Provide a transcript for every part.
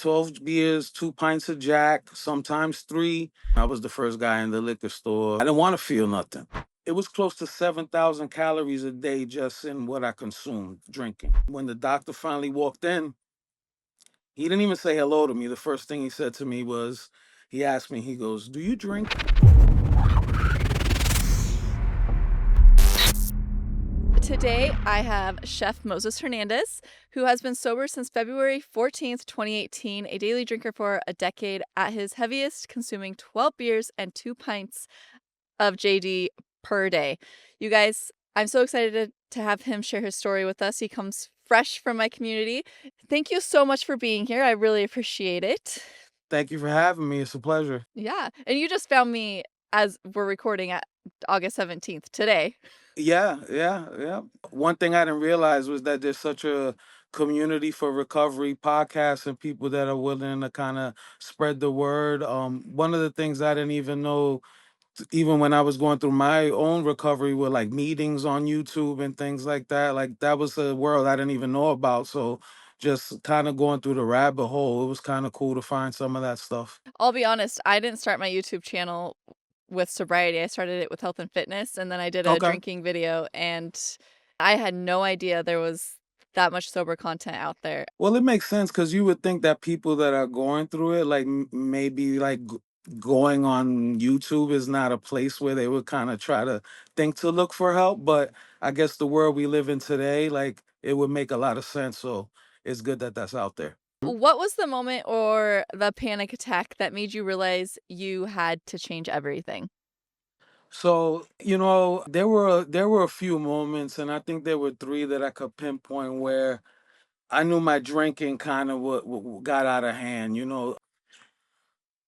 12 beers, 2 pints of Jack, sometimes three. I was the first guy in the liquor store. I didn't want to feel nothing. It was close to 7,000 calories a day just in what I consumed drinking. When the doctor finally walked in, he didn't even say hello to me. The first thing he said to me was, he asked me, he goes, "Do you drink?" Today, I have Chef Moses Hernandez, who has been sober since February 14th, 2018, a daily drinker for a decade, at his heaviest, consuming 12 beers and 2 pints of JD per day. You guys, I'm so excited to have him share his story with us. He comes fresh from my community. Thank you so much for being here. I really appreciate it. Thank you for having me. It's a pleasure. Yeah. And you just found me as we're recording at August 17th today. Yeah. One thing I didn't realize was that there's such a community for recovery podcasts and people that are willing to kind of spread the word. One of the things I didn't even know, even when I was going through my own recovery, were like meetings on YouTube and things like that. Like that was a world I didn't even know about. So just kind of going through the rabbit hole, it was kind of cool to find some of that stuff. I'll be honest, I didn't start my YouTube channel with sobriety. I started it with health and fitness, and then I did a Okay. drinking video, and I had no idea there was that much sober content out there. Well, it makes sense because you would think that people that are going through it, like maybe like going on YouTube is not a place where they would kind of try to think to look for help. But I guess the world we live in today, like it would make a lot of sense. So it's good that that's out there. What was the moment or the panic attack that made you realize you had to change everything? So there were a few moments, and I think there were three that I could pinpoint where I knew my drinking kind of got out of hand.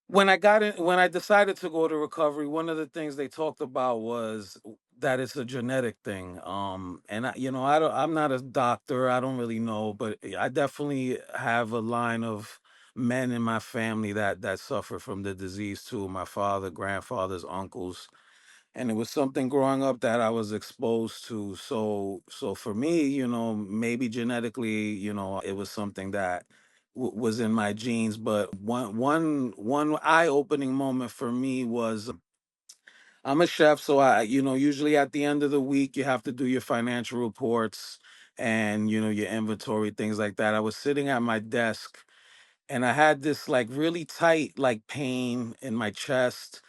When I decided to go to recovery, one of the things they talked about was that it's a genetic thing. And I'm not a doctor. I don't really know, but I definitely have a line of men in my family that suffer from the disease too. My father, grandfathers, uncles, and it was something growing up that I was exposed to. So for me, maybe genetically, it was something that was in my genes. But one eye-opening moment for me was, I'm a chef, so usually at the end of the week you have to do your financial reports and your inventory, things like that. I was sitting at my desk and I had this like really tight like pain in my chest,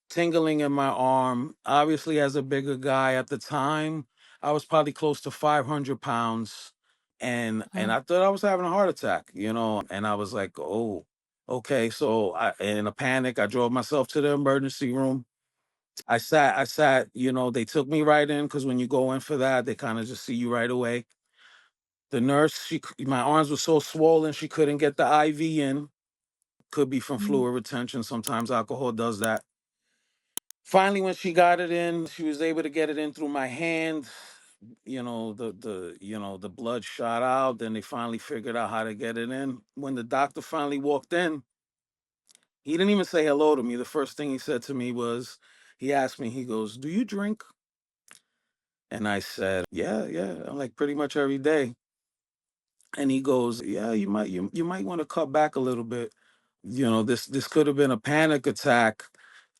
tingling in my arm. Obviously, as a bigger guy at the time, I was probably close to 500 pounds. And Mhm. I thought I was having a heart attack, and I was like, oh, okay. So in a panic, I drove myself to the emergency room. I sat, they took me right in because when you go in for that, they kind of just see you right away. The nurse, my arms were so swollen, she couldn't get the IV in. Could be from Mhm. fluid retention. Sometimes alcohol does that. Finally, when she got it in, she was able to get it in through my hand. The blood shot out. Then they finally figured out how to get it in. When the doctor finally walked in, he didn't even say hello to me. The first thing he said to me was, he asked me, he goes, "Do you drink?" And I said, yeah, I'm like pretty much every day. And he goes, "Yeah, you might want to cut back a little bit. This could have been a panic attack,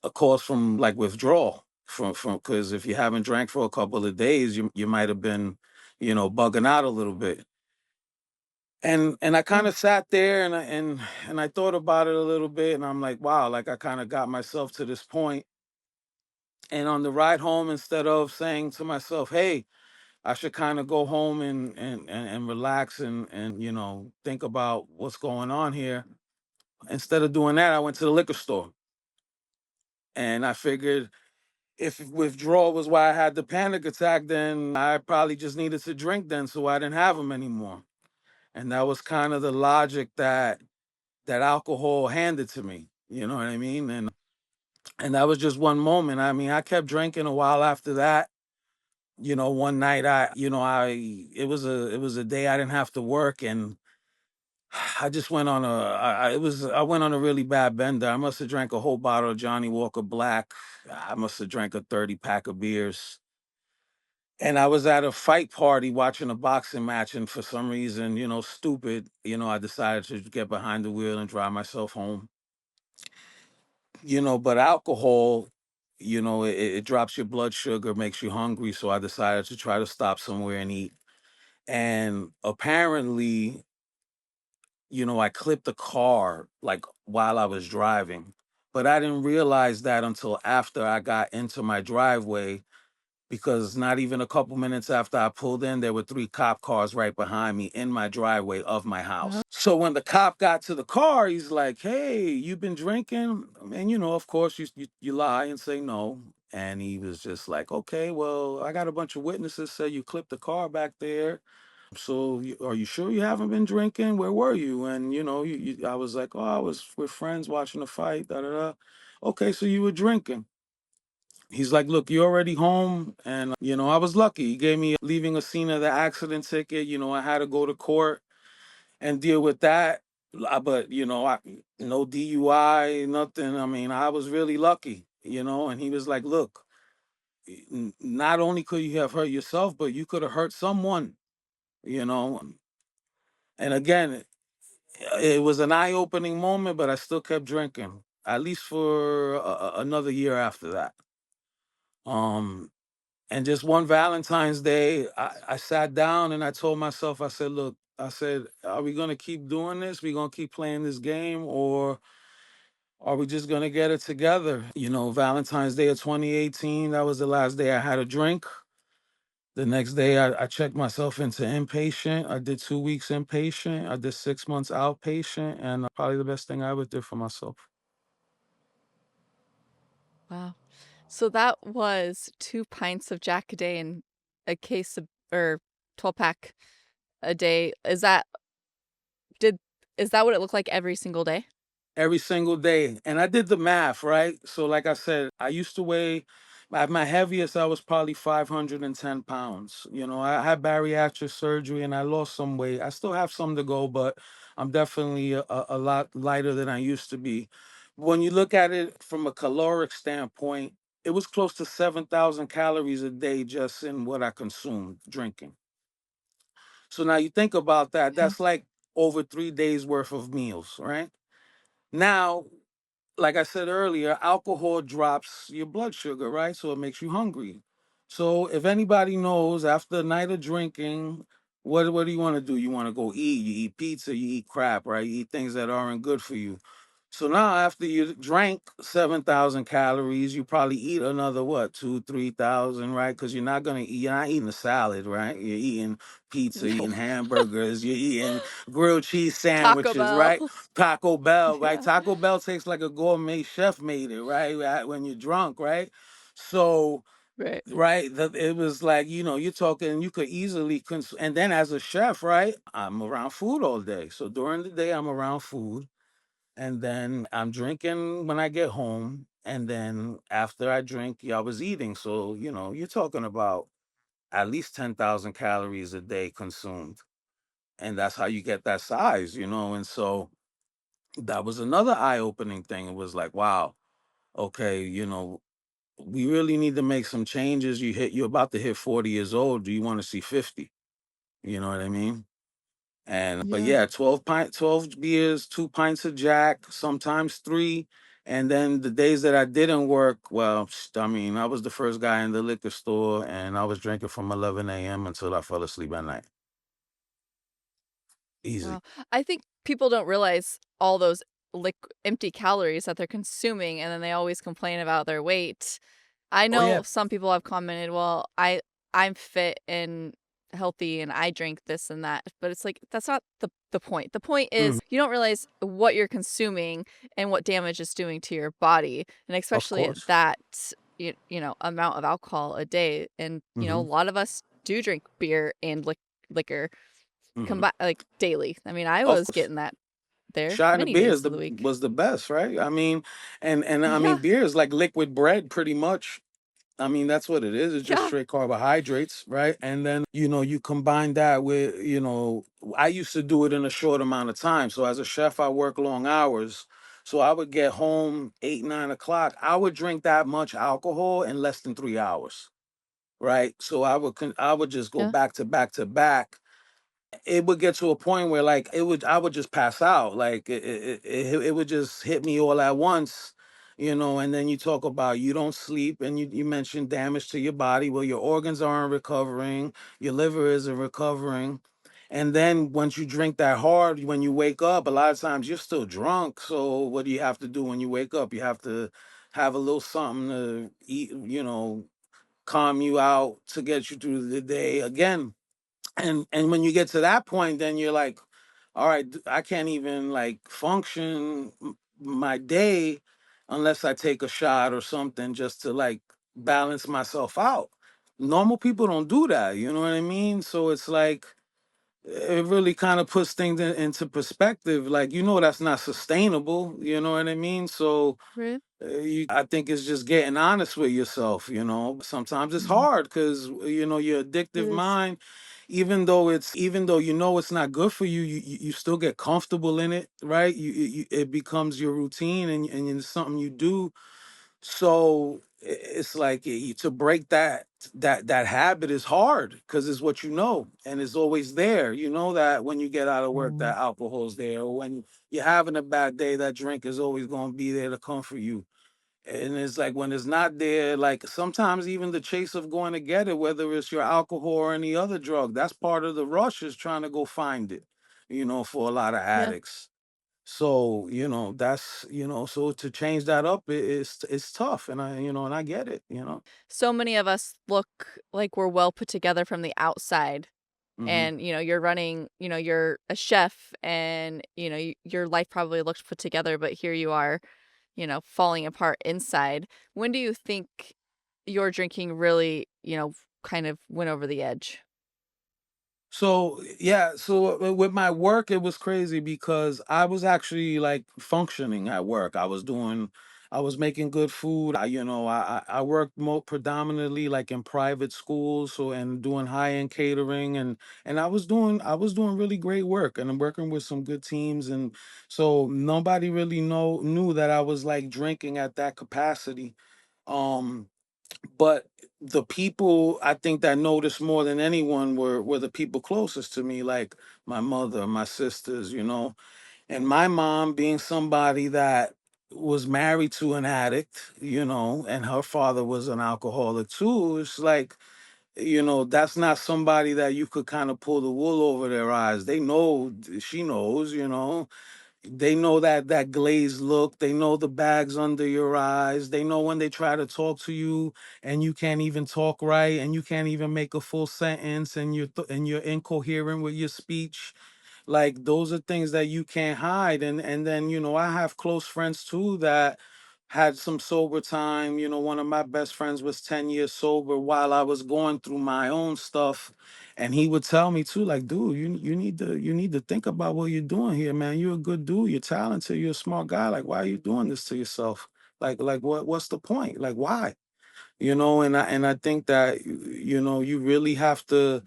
a cause from like withdrawal from because if you haven't drank for a couple of days, you might have been, bugging out a little bit." And I kind Mm. of sat there and I thought about it a little bit, and I'm like, wow, like I kind of got myself to this point. And on the ride home, instead of saying to myself, "Hey, I should kind of go home and relax and think about what's going on here." Instead of doing that, I went to the liquor store and I figured if withdrawal was why I had the panic attack, then I probably just needed to drink then so I didn't have them anymore. And that was kind of the logic that alcohol handed to me. You know what I mean? And that was just one moment. I mean, I kept drinking a while after that. One night it was a day I didn't have to work, and I just went on I went on a really bad bender. I must have drank a whole bottle of Johnny Walker Black. I must have drank a 30 pack of beers. And I was at a fight party watching a boxing match, and for some reason, stupid, I decided to get behind the wheel and drive myself home. But alcohol, it drops your blood sugar, makes you hungry. So I decided to try to stop somewhere and eat. And apparently, I clipped the car like while I was driving. But I didn't realize that until after I got into my driveway, because not even a couple minutes after I pulled in, there were three cop cars right behind me in my driveway of my house. Oh, So when the cop got to the car, he's like, "Hey, you've been drinking?" And of course, you lie and say no. And he was just like, "Okay, well, I got a bunch of witnesses say you clipped the car back there. So are you sure you haven't been drinking? Where were you?" And I was like, "Oh, I was with friends watching a fight." Da da da. Okay, so you were drinking. He's like, "Look, you're already home." And, I was lucky. He gave me leaving a scene of the accident ticket. I had to go to court and deal with that. But, no DUI, nothing. I mean, I was really lucky, and he was like, "Look, not only could you have hurt yourself, but you could have hurt someone, you know." And again, it was an eye opening moment, but I still kept drinking, at least for another year after that. Um, And just one Valentine's Day, I sat down and I told myself, I said, "Look, I said, are we going to keep doing this? We going to keep playing this game, or are we just going to get it together?" Valentine's Day of 2018, that was the last day I had a drink. The next day, I checked myself into inpatient. I did 2 weeks inpatient. I did 6 months outpatient, and probably the best thing I ever did for myself. wow. So that was 2 pints of Jack a day and a case of or 12-pack a day. Did is that what it looked like every single day? Every single day. And I did the math, right? So, like I said, I used to weigh, at my heaviest, I was probably 510 pounds. I had bariatric surgery and I lost some weight. I still have some to go, but I'm definitely a lot lighter than I used to be. When you look at it from a caloric standpoint, it was close to 7,000 calories a day just in what I consumed drinking. So now you think about that, Yeah. that's like over 3 days worth of meals, right? Now, like I said earlier, alcohol drops your blood sugar, right? So it makes you hungry. So if anybody knows, after a night of drinking, what do you want to do? You want to go eat. You eat pizza, you eat crap, right? You eat things that aren't good for you. So now after you drank 7,000 calories, you probably eat another what, 2, 3,000, right? Because you're not eating a salad, right? You're eating pizza, you're No. eating hamburgers, you're eating grilled cheese Taco sandwiches, Bell. right? Taco Bell, right? Yeah. Taco Bell tastes like a gourmet chef made it, right? When you're drunk, right? So, Right. right, it was like, you're talking, you could easily and then as a chef, right? I'm around food all day. So during the day, I'm around food. And then I'm drinking when I get home. And then after I drink, yeah, I was eating. So, you're talking about at least 10,000 calories a day consumed. And that's how you get that size. And so that was another eye-opening thing. It was like, wow, okay, we really need to make some changes. You're about to hit 40 years old. Do you want to see 50? You know what I mean? But Yeah. yeah, 12 beers, 2 pints of Jack, sometimes three. And then the days that I didn't work, well, I mean, I was the first guy in the liquor store and I was drinking from 11 a.m. until I fell asleep at night. Easy. Wow. I think people don't realize all those empty calories that they're consuming, and then they always complain about their weight. I Oh yeah. know some people have commented, "Well, I'm fit and healthy and I drink this and that." But it's like that's not the point. The point Mhm. is you don't realize what you're consuming and what damage it's doing to your body, and Of especially course. that amount of alcohol a day. And a Hmm. lot of us do drink beer and liquor Hmm. combine like daily. I mean, I Of was course. getting that there Shot of many beer days of the week. was the best, right? I mean, and I mean, Yeah, beer is like liquid bread, pretty much. I mean, that's what it is. It's just yeah. straight carbohydrates, right? And then, you combine that with, I used to do it in a short amount of time. So as a chef, I work long hours. So I would get home 8, 9 o'clock. I would drink that much alcohol in less than 3 hours. right? So I would just go Yeah. back to back to back. It would get to a point where like I would just pass out. Like it would just hit me all at once, you know. And then you talk about you don't sleep, and you mentioned damage to your body. Well, your organs aren't recovering, your liver isn't recovering. And then once you drink that hard, when you wake up, a lot of times you're still drunk. So what do you have to do when you wake up? You have to have a little something to eat, you know, calm you out to get you through the day again. And when you get to that point, then you're like, all right, I can't even like function my day unless I take a shot or something just to like balance myself out. Normal people don't do that, you know what I mean? So it's like it really kind of puts things into perspective. Like, you know, that's not sustainable, you know what I mean? So Right. I think it's just getting honest with yourself, you know. Sometimes it's Mhm. hard because you know your It addictive is. mind, even though you know it's not good for you, you still get comfortable in it, right? It becomes your routine, and it's something you do. So it's like to break that habit is hard because it's what you know and it's always there. You know that when you get out of work, Mhm. that alcohol's there, or when you're having a bad day, that drink is always going to be there to comfort you. And it's like when it's not there, like sometimes even the chase of going to get it, whether it's your alcohol or any other drug, that's part of the rush is trying to go find it, you know, for a lot of Yeah. addicts. So, you know, that's, you know, so to change that up, it's tough. And I get it, you know. So many of us look like we're well put together from the outside. Hmm. And, you're running, you're a chef and, your life probably looked put together, but here you are, falling apart inside. When do you think your drinking really, kind of went over the edge? So yeah, so with my work, it was crazy because I was actually like functioning at work. I was making good food. I worked more predominantly like in private schools, so and doing high end catering, and I was doing really great work, and I'm working with some good teams, and so nobody really knew that I was like drinking at that capacity. Um, but the people I think that noticed more than anyone were the people closest to me, like my mother, my sisters, you know, and my mom being somebody that was married to an addict, you know, and her father was an alcoholic too. It's like, you know, that's not somebody that you could kind of pull the wool over their eyes. They know, she knows, you know, they know that glazed look. They know the bags under your eyes. They know when they try to talk to you and you can't even talk right and you can't even make a full sentence and and you're incoherent with your speech. Like those are things that you can't hide. And then, you know, I have close friends too that had some sober time. You know, one of my best friends was 10 years sober while I was going through my own stuff. And he would tell me too, like, dude, you need to think about what you're doing here, man. You're a good dude, you're talented, you're a smart guy. Like, why are you doing this to yourself? Like what's the point? Like, why? You know, and I think that you know, you really have to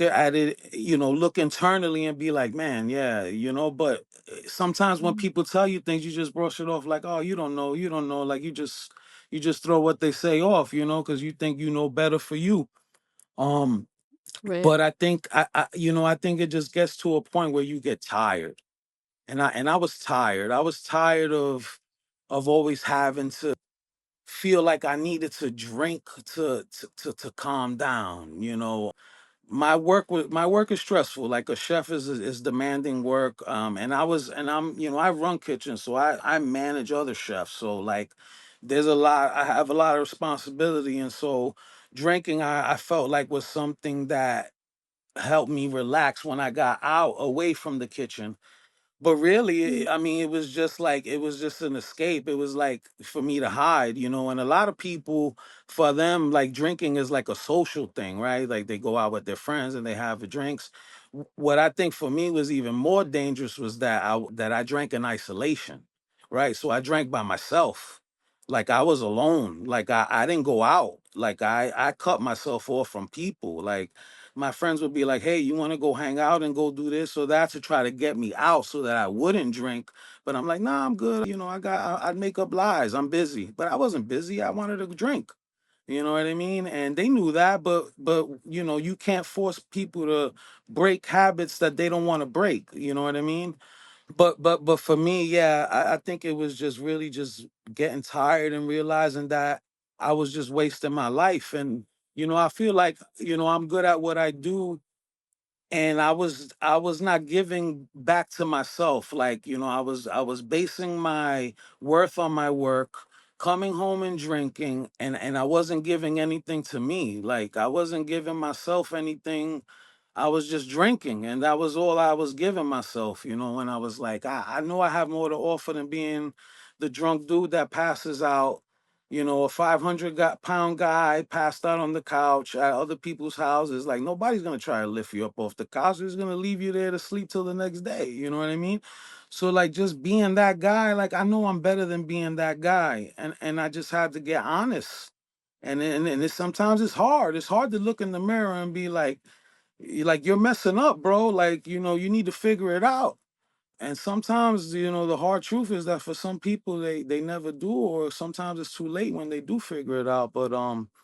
at it, you know, look internally and be like, man, yeah, you know, but sometimes when Mhm. people tell you things, you just brush it off like, oh, you don't know, like you just throw what they say off, you know, because you think you know better for you. Um, Right. but I think you know, I think it just gets to a point where you get tired. And I was tired. I was tired of always having to feel like I needed to drink to calm down, you know. My work is stressful. Like a chef is demanding work. And I'm, you know, I run kitchens, so I manage other chefs. So like there's a lot I have a lot of responsibility. And so drinking I felt like was something that helped me relax when I got out away from the kitchen. But Mhm. really, I mean, it was just like it was just an escape. It was like for me to hide, you know. And a lot of people, for them, like drinking is like a social thing, right? Like they go out with their friends and they have the drinks. What I think for me was even more dangerous was that I drank in isolation, right? So I drank by myself, like I was alone. Like I didn't go out. Like I cut myself off from people. Like my friends would be like, "Hey, you want to go hang out and go do this or that to try to get me out so that I wouldn't drink." But I'm like, "Nah, I'm good. You know, I'd make up lies. I'm busy." But I wasn't busy. I wanted to drink. You know what I mean? And they knew that, but you can't force people to break habits that they don't want to break. You know what I mean? But for me, yeah, I think it was just really just getting tired and realizing that I was just wasting my life. And I feel like I'm good at what I do, and I was not giving back to myself. Like, I was basing my worth on my work, coming home and drinking, and I wasn't giving anything to me. Like, I wasn't giving myself anything. I was just drinking, and that was all I was giving myself. When I was like, I know I have more to offer than being the drunk dude that passes out. A 500-pound guy passed out on the couch at other people's houses. Like, nobody's gonna try to lift you up off the couch. They're just gonna leave you there to sleep till the next day. You know what I mean? So, like, just being that guy, like, I know I'm better than being that guy, and I just had to get honest. And sometimes it's hard. It's hard to look in the mirror and be like, you're messing up, bro. Like, you need to figure it out. And sometimes, the hard truth is that for some people they never do, or sometimes it's too late when they do figure it out. But luckily,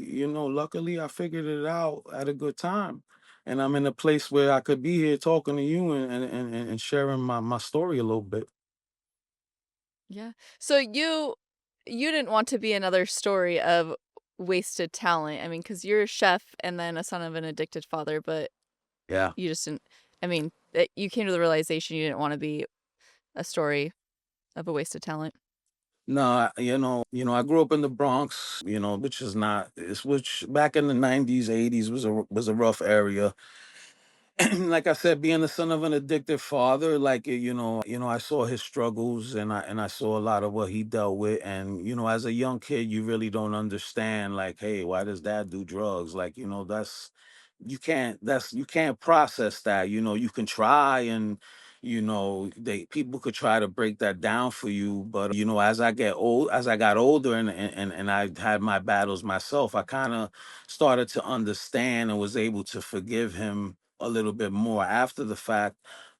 Mhm. I figured it out at a good time. And I'm in a place where I could be here talking to you and sharing my story a little bit. Yeah. So you didn't want to be another story of wasted talent. I mean, because 'cause you're a chef and then a son of an addicted father, but Yeah. you just didn't I mean, you came to the realization you didn't wanna be a story of a wasted talent. No, I grew up in the Bronx, which is not, which back in the 90s, 80s was a rough area. Like I said, being the son of an addicted father, like, I saw his struggles, and I saw a lot of what he dealt with. And as a young kid, you really don't understand, like, hey, why does dad do drugs? Like, you can't process that. You can try, and they people could try to break that down for you. But as I got older, and I had my battles myself, I kind of started to understand and was able to forgive him a little bit more after the fact.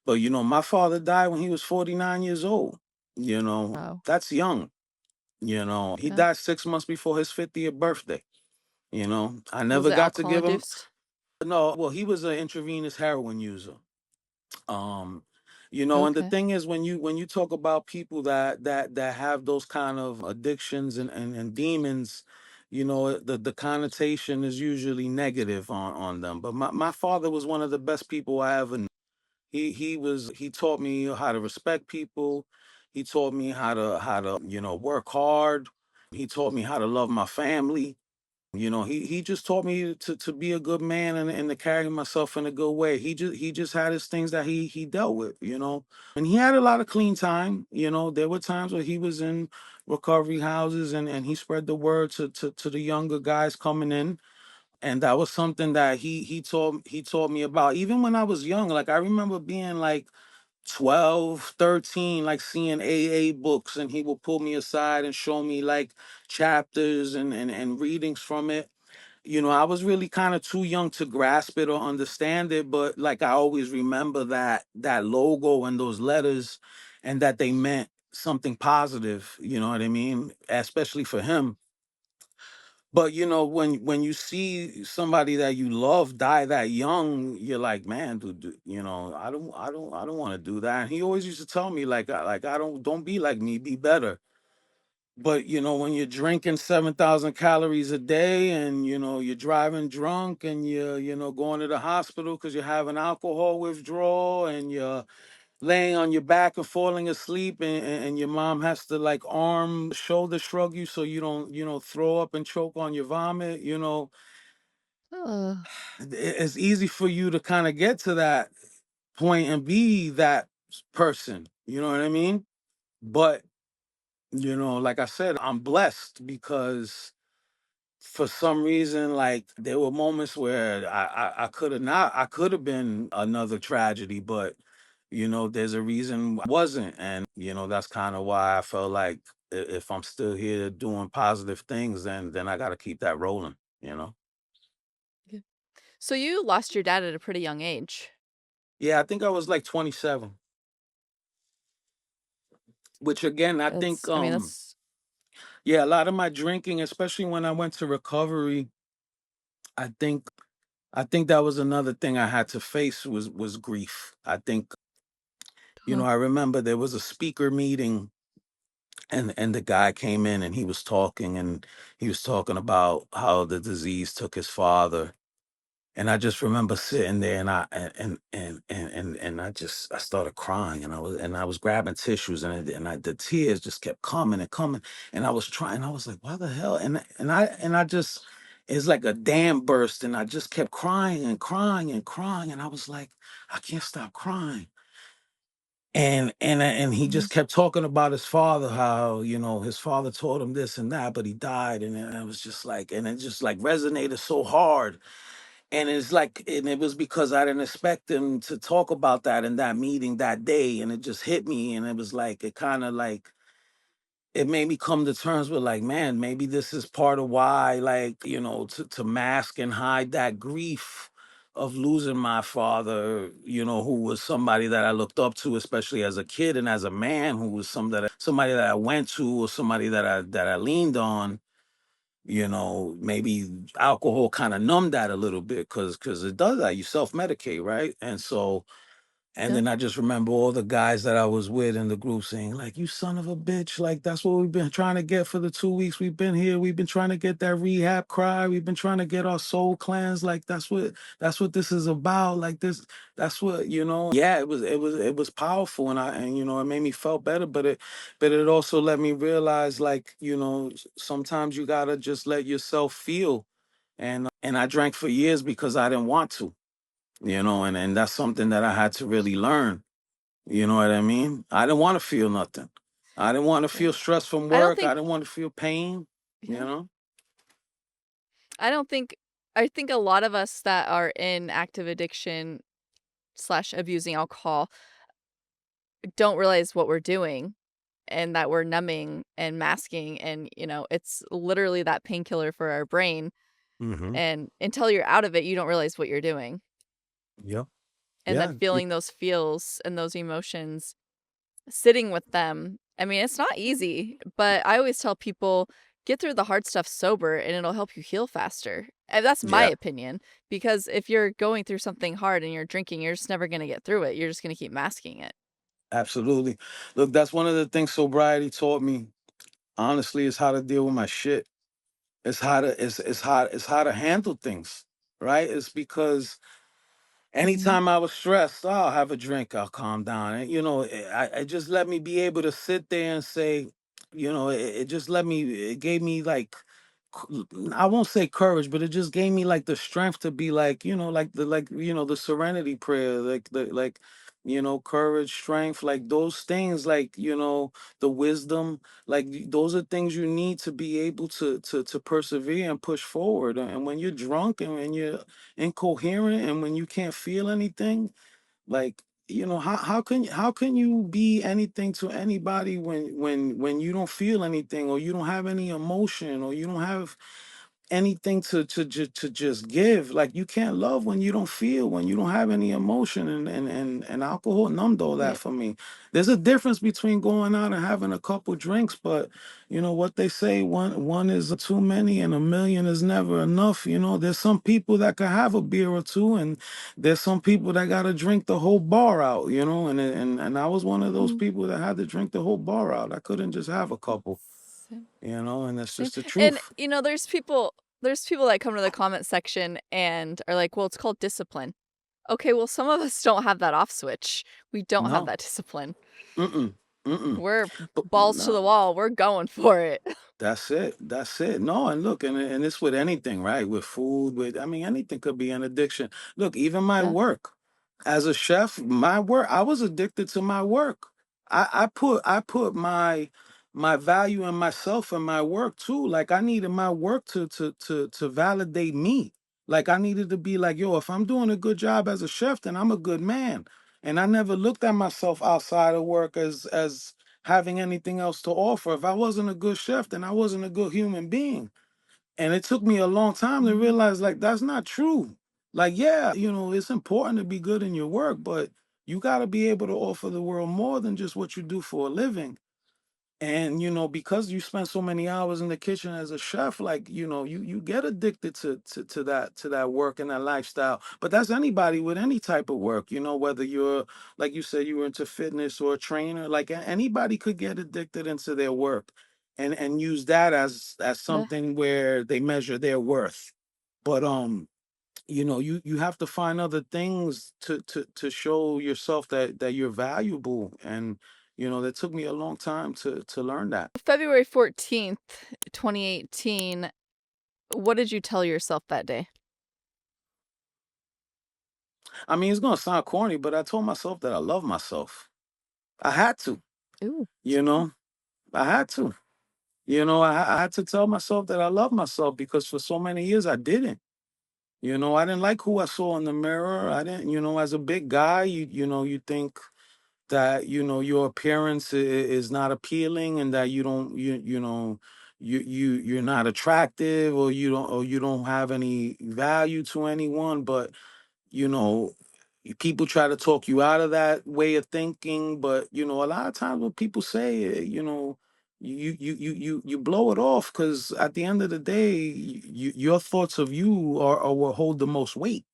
But my father died when he was 49 years old. Wow. That's young. He Yeah. died 6 months before his 50th birthday. I Was never it got to alcohol give him. induced? No, well, he was an intravenous heroin user. Um, and the Okay. thing is, when you talk about people that have those kind of addictions and demons, the connotation is usually negative on them. But my father was one of the best people I ever knew. He taught me how to respect people. He taught me how to work hard. He taught me how to love my family. He just taught me to be a good man, and to carry myself in a good way. He just had his things that he dealt with. And he had a lot of clean time. There were times where he was in recovery houses, and he spread the word to the younger guys coming in. And that was something that he taught me about. Even when I was young, like, I remember being like 12, 13, like seeing AA books, and he would pull me aside and show me like chapters and readings from it. I was really kind of too young to grasp it or understand it, but like, I always remember that logo and those letters, and that they meant something positive. You know what I mean? Especially for him. But when you see somebody that you love die that young, you're like, man, dude, I don't want to do that. And he always used to tell me, like, I don't be like me, be better. But when you're drinking 7,000 calories a day, and you're driving drunk, and you're going to the hospital because you're having alcohol withdrawal, and you're laying on your back and falling asleep, and your mom has to like arm shoulder shrug you so you don't throw up and choke on your vomit. Ugh. It's easy for you to kind of get to that point and be that person. You know what I mean? But like I said, I'm blessed because for some reason, like, there were moments where I could have been another tragedy. But there's a reason I wasn't. And that's kind of why I felt like, if I'm still here doing positive things, then I got to keep that rolling. Yeah. So you lost your dad at a pretty young age. Yeah, I think I was like 27, which again, I think, That's I mean, that's Yeah, a lot of my drinking, especially when I went to recovery, I think I think that was another thing I had to face was grief. I think, Huh. I remember there was a speaker meeting, and the guy came in and he was talking about how the disease took his father. And I just remember sitting there, and I started crying, and I was grabbing tissues, the tears just kept coming and coming, and I was like, why the hell? And I just, it's like a dam burst, and I just kept crying and crying and crying, and I was like, I can't stop crying. And he Mhm. just kept talking about his father, how, his father taught him this and that, but he died. And then I was just like, and it just like resonated so hard. And it was because I didn't expect him to talk about that in that meeting that day. And it just hit me. And it was like, it kind of like, it made me come to terms with, like, man, maybe this is part of why, like, to mask and hide that grief of losing my father, who was somebody that I looked up to, especially as a kid, and as a man, who was somebody that I went to, or somebody that I leaned on. Maybe alcohol kind of numbed that a little bit, because it does that. You self-medicate, right? And Yep. then I just remember all the guys that I was with in the group saying, like, you son of a bitch, like, that's what we've been trying to get for the 2 weeks we've been here. We've been trying to get that rehab cry. We've been trying to get our soul cleansed. Like, that's what this is about. Like, that's what. Yeah, it was powerful, and it made me felt better, but it also let me realize, like, sometimes you gotta just let yourself feel. And I drank for years because I didn't want to, and that's something that I had to really learn. You know what I mean? I didn't want to feel nothing. I didn't want to Yeah. feel stress from I don't work. I think didn't want to feel pain, you yeah. know? I don't think I think a lot of us that are in active addiction slash abusing alcohol don't realize what we're doing and that we're numbing and masking and, it's literally that painkiller for our brain, Hmm. and until you're out of it, you don't realize what you're doing, Yeah. and then Yeah. feeling those feels and those emotions, sitting with them. I mean, it's not easy, but I always tell people, "Get through the hard stuff sober, and it'll help you heal faster." And that's my Yeah. opinion, because if you're going through something hard and you're drinking, you're just never gonna get through it, you're just gonna keep masking it. Absolutely. Look, that's one of the things sobriety taught me, honestly, is how to deal with my shit. It's how to handle things, right? It's because Mhm. anytime I was stressed, "Oh, I'll have a drink, I'll calm down." And I just let me be able to sit there and say, it just it gave me like, I won't say courage, but it just gave me like the strength to be like, the serenity prayer, courage, strength, like those things, like, the wisdom, like, those are things you need to be able to persevere and push forward. And when you're drunk and when you're incoherent and when you can't feel anything, like, how can you be anything to anybody when you don't feel anything, or you don't have any emotion, or you don't have anything to just give. Like, you can't love when you don't feel, when you don't have any emotion, and alcohol numbed all that Yep. for me. There's a difference between going out and having a couple drinks, but you know what they say, one is too many and a million is never enough. There's some people that could have a beer or two, and there's some people that got to drink the whole bar out, and I was one of those Mhm. people that had to drink the whole bar out. I couldn't just have a couple, Same. and that's Same. just the And, truth. there's people that come to the comment section and are like, "Well, it's called discipline." Okay, well, some of us don't have that off switch. We don't have No. that discipline. Mm-mm. Mm-mm. We're But balls to no, the wall. We're going for it. that's it. That's it. No, and look, and it's with anything, right? With food, I mean, anything could be an addiction. Look, even my Yeah. work. As a chef, my work, I was addicted to my work. I put my value in myself and my work too. Like, I needed my work to validate me. Like, I needed to be like, yo, if I'm doing a good job as a chef, then I'm a good man. And I never looked at myself outside of work as having anything else to offer. If I wasn't a good chef, then I wasn't a good human being. And it took me a long time to Mhm. realize, like, that's not true. Like, yeah, it's important to be good in your work, but you got to be able to offer the world more than just what you do for a living. And because you spend so many hours in the kitchen as a chef, like, you get addicted to that work and that lifestyle. But that's anybody with any type of work, whether you're, like you said, you were into fitness or a trainer. Like, anybody could get addicted into their work and use that as Yeah. something where they measure their worth. But you have to find other things to show yourself that you're valuable. And that took me a long time to learn that. February 14th, 2018, what did you tell yourself that day? I mean, it's gonna sound corny, but I told myself that I love myself. I had to, Ooh. you know, I had to. I had to tell myself that I love myself, because for so many years I didn't. I didn't like who I saw in the mirror. I didn't, as a big guy, you think that your appearance is not appealing, and that you don't you're not attractive, or you don't have any value to anyone. But you know people try to talk you out of that way of thinking. But a lot of times what people say, you blow it off, because at the end of the day, your thoughts of you are what hold the most weight.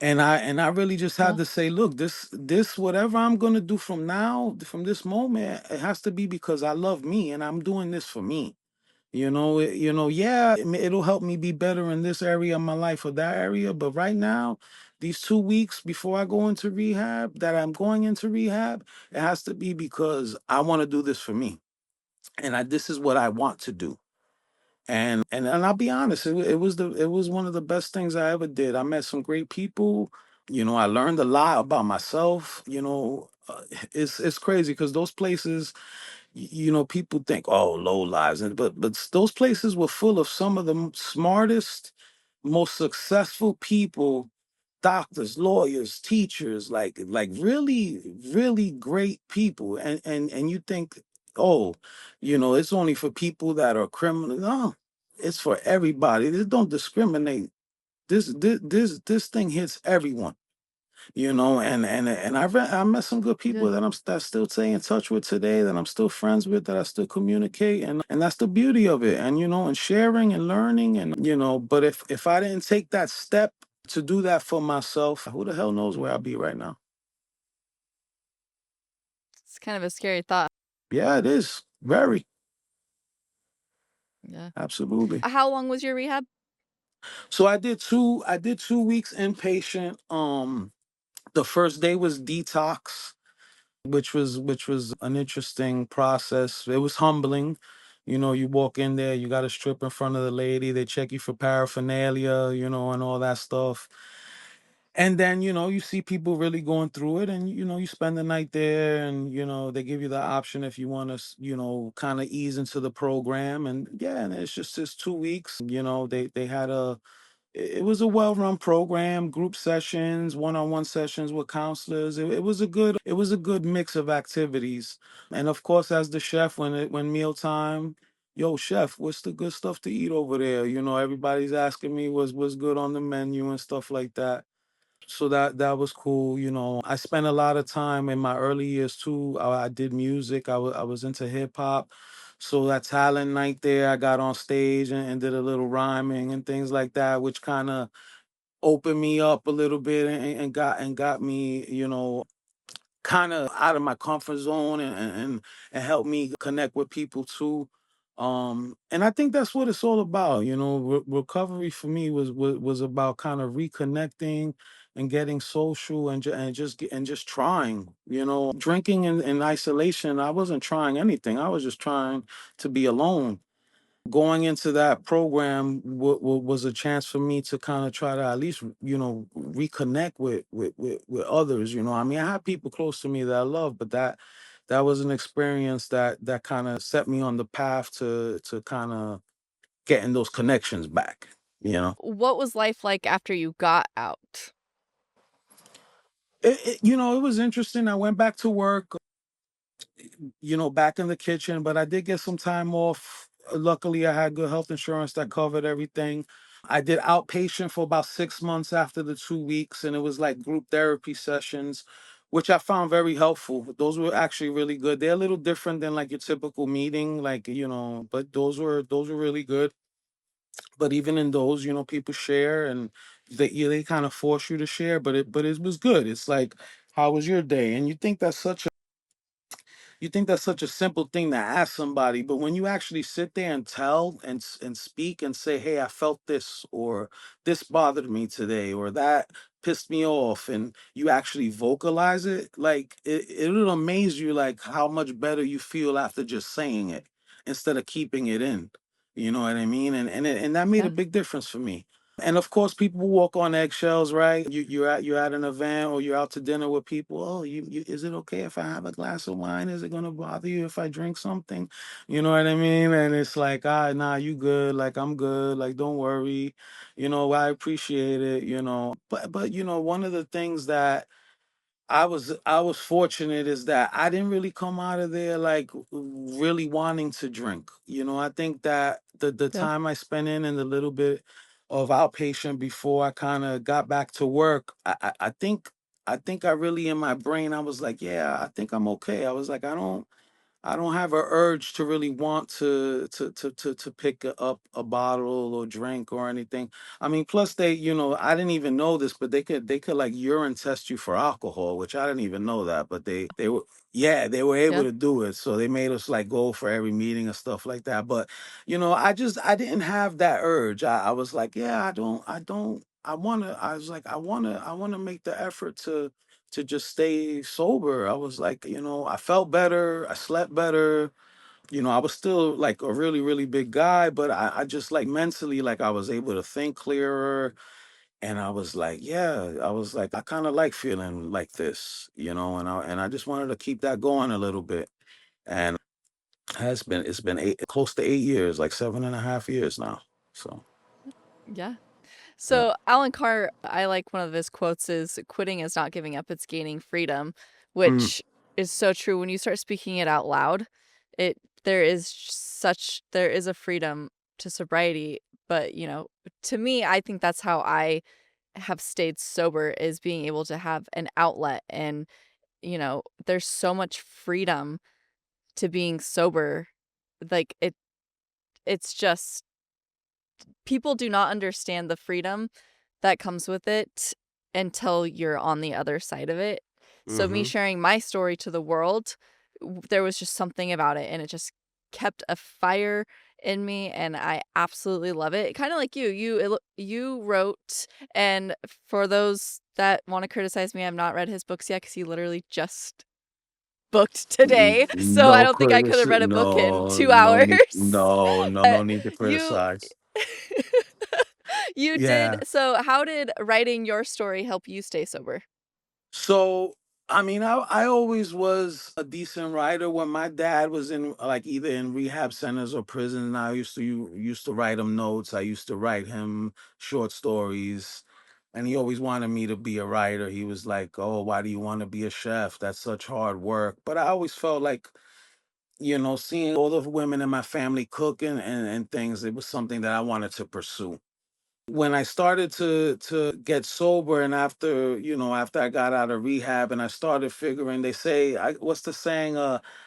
And I really just had Yeah. to say, look, this whatever I'm gonna do from now, from this moment, it has to be because I love me, and I'm doing this for me. Yeah, it'll help me be better in this area of my life or that area. But right now, these 2 weeks before I go into rehab, that I'm going into rehab, it has to be because I want to do this for me. And this is what I want to do. And I'll be honest, it was one of the best things I ever did. I met some great people. I learned a lot about myself. It's crazy, because those places, people think, oh, low lives, but those places were full of some of the smartest, most successful people, doctors, lawyers, teachers, like really, really great people. And you think, oh, it's only for people that are criminal. No, it's for everybody. This don't discriminate. This thing hits everyone. I met some good people Good. that I still stay in touch with today, that I'm still friends with, that I still communicate. And that's the beauty of it. And sharing and learning. But if I didn't take that step to do that for myself, who the hell knows where I'll be right now. It's kind of a scary thought. Yeah, it is. Very. Yeah. Absolutely. How long was your rehab? So I did 2 weeks inpatient. The first day was detox, which was an interesting process. It was humbling. You walk in there, you got to strip in front of the lady. They check you for paraphernalia, and all that stuff. And then, you see people really going through it, and you spend the night there, and they give you the option if you want to, kind of ease into the program. And yeah, and it's just this 2 weeks. They had it was a well-run program, group sessions, one-on-one sessions with counselors. It was a good mix of activities. And of course, as the chef, when mealtime, yo, chef, what's the good stuff to eat over there? Everybody's asking me what's good on the menu and stuff like that. So that was cool. I spent a lot of time in my early years too. I did music. I was into hip hop. So that talent night there, I got on stage and did a little rhyming and things like that, which kind of opened me up a little bit, and got me, kind of out of my comfort zone, and helped me connect with people too. And I think that's what it's all about. Recovery for me was about kind of reconnecting and getting social, and just trying. Drinking in isolation, I wasn't trying anything. I was just trying to be alone. Going into that program was a chance for me to kind of try to at least reconnect with others. I mean, I had people close to me that I love, but that was an experience that kind of set me on the path to kind of getting those connections back. What was life like after you got out? It was interesting. I went back to work, back in the kitchen, but I did get some time off. Luckily, I had good health insurance that covered everything. I did outpatient for about 6 months after the 2 weeks, and it was like group therapy sessions which I found very helpful. Those were actually really good. They're a little different than like your typical meeting, like, but those were really good. But even in those, people share, and they kind of force you to share, but it was good. It's like, how was your day? And you think that's such a simple thing to ask somebody, but when you actually sit there and tell and speak and say, "Hey, I felt this," or "This bothered me today," or "That pissed me off," and you actually vocalize it, like it'll amaze you, like how much better you feel after just saying it instead of keeping it in. You know what I mean? And that made a Yeah. big difference for me. And of course, people walk on eggshells, right? You're at an event or you're out to dinner with people. Oh, is it okay if I have a glass of wine? Is it gonna bother you if I drink something? You know what I mean? And it's like, nah, you good? Like I'm good. Like don't worry. I appreciate it. But one of the things that I was fortunate is that I didn't really come out of there like really wanting to drink. I think that the Yeah. time I spent in and the little bit of outpatient before I kind of got back to work, I think I really in my brain I was like, yeah, I think I'm okay. I was like, I don't have a urge to really want to pick up a bottle or drink or anything. I mean, plus I didn't even know this, but they could like urine test you for alcohol, which I didn't even know that, but they were, yeah, they were able Yeah. to do it. So they made us like go for every meeting and stuff like that. But I didn't have that urge. I was like, yeah, I don't I was like, I wanna make the effort to just stay sober. I was like, I felt better, I slept better. I was still like a really, really big guy, but I just like mentally, like I was able to think clearer. And I was like, yeah, I was like, I kind of like feeling like this, and I just wanted to keep that going a little bit. And it's been close to 8 years, like 7.5 years now. So Yeah. yeah. So Alan Carr, I like one of his quotes is quitting is not giving up, it's gaining freedom, Mm, which is so true. When you start speaking it out loud, it there is a freedom to sobriety. But, to me, I think that's how I have stayed sober is being able to have an outlet and, there's so much freedom to being sober. Like it's just people do not understand the freedom that comes with it until you're on the other side of it. So me mm-hmm. sharing my story to the world, there was just something about it and it just kept a fire in me and I absolutely love it. Kind of like you wrote, and for those that want to criticize me, I've not read his books yet cuz he literally just booked today. So I No don't think I could have read a book in no, 2 no hours. need, no, no, But no need to you criticize. you did. Yeah. So how did writing your story help you stay sober? So, I mean, I always was a decent writer. When my dad was in like either in rehab centers or prison, I used to write him notes. I used to write him short stories, and he always wanted me to be a writer. He was like, "Oh, why do you want to be a chef? That's such hard work." But I always felt like, seeing all the women in my family cooking and things, it was something that I wanted to pursue. When I started to get sober, and after I got out of rehab and I started figuring, they say, what's the saying,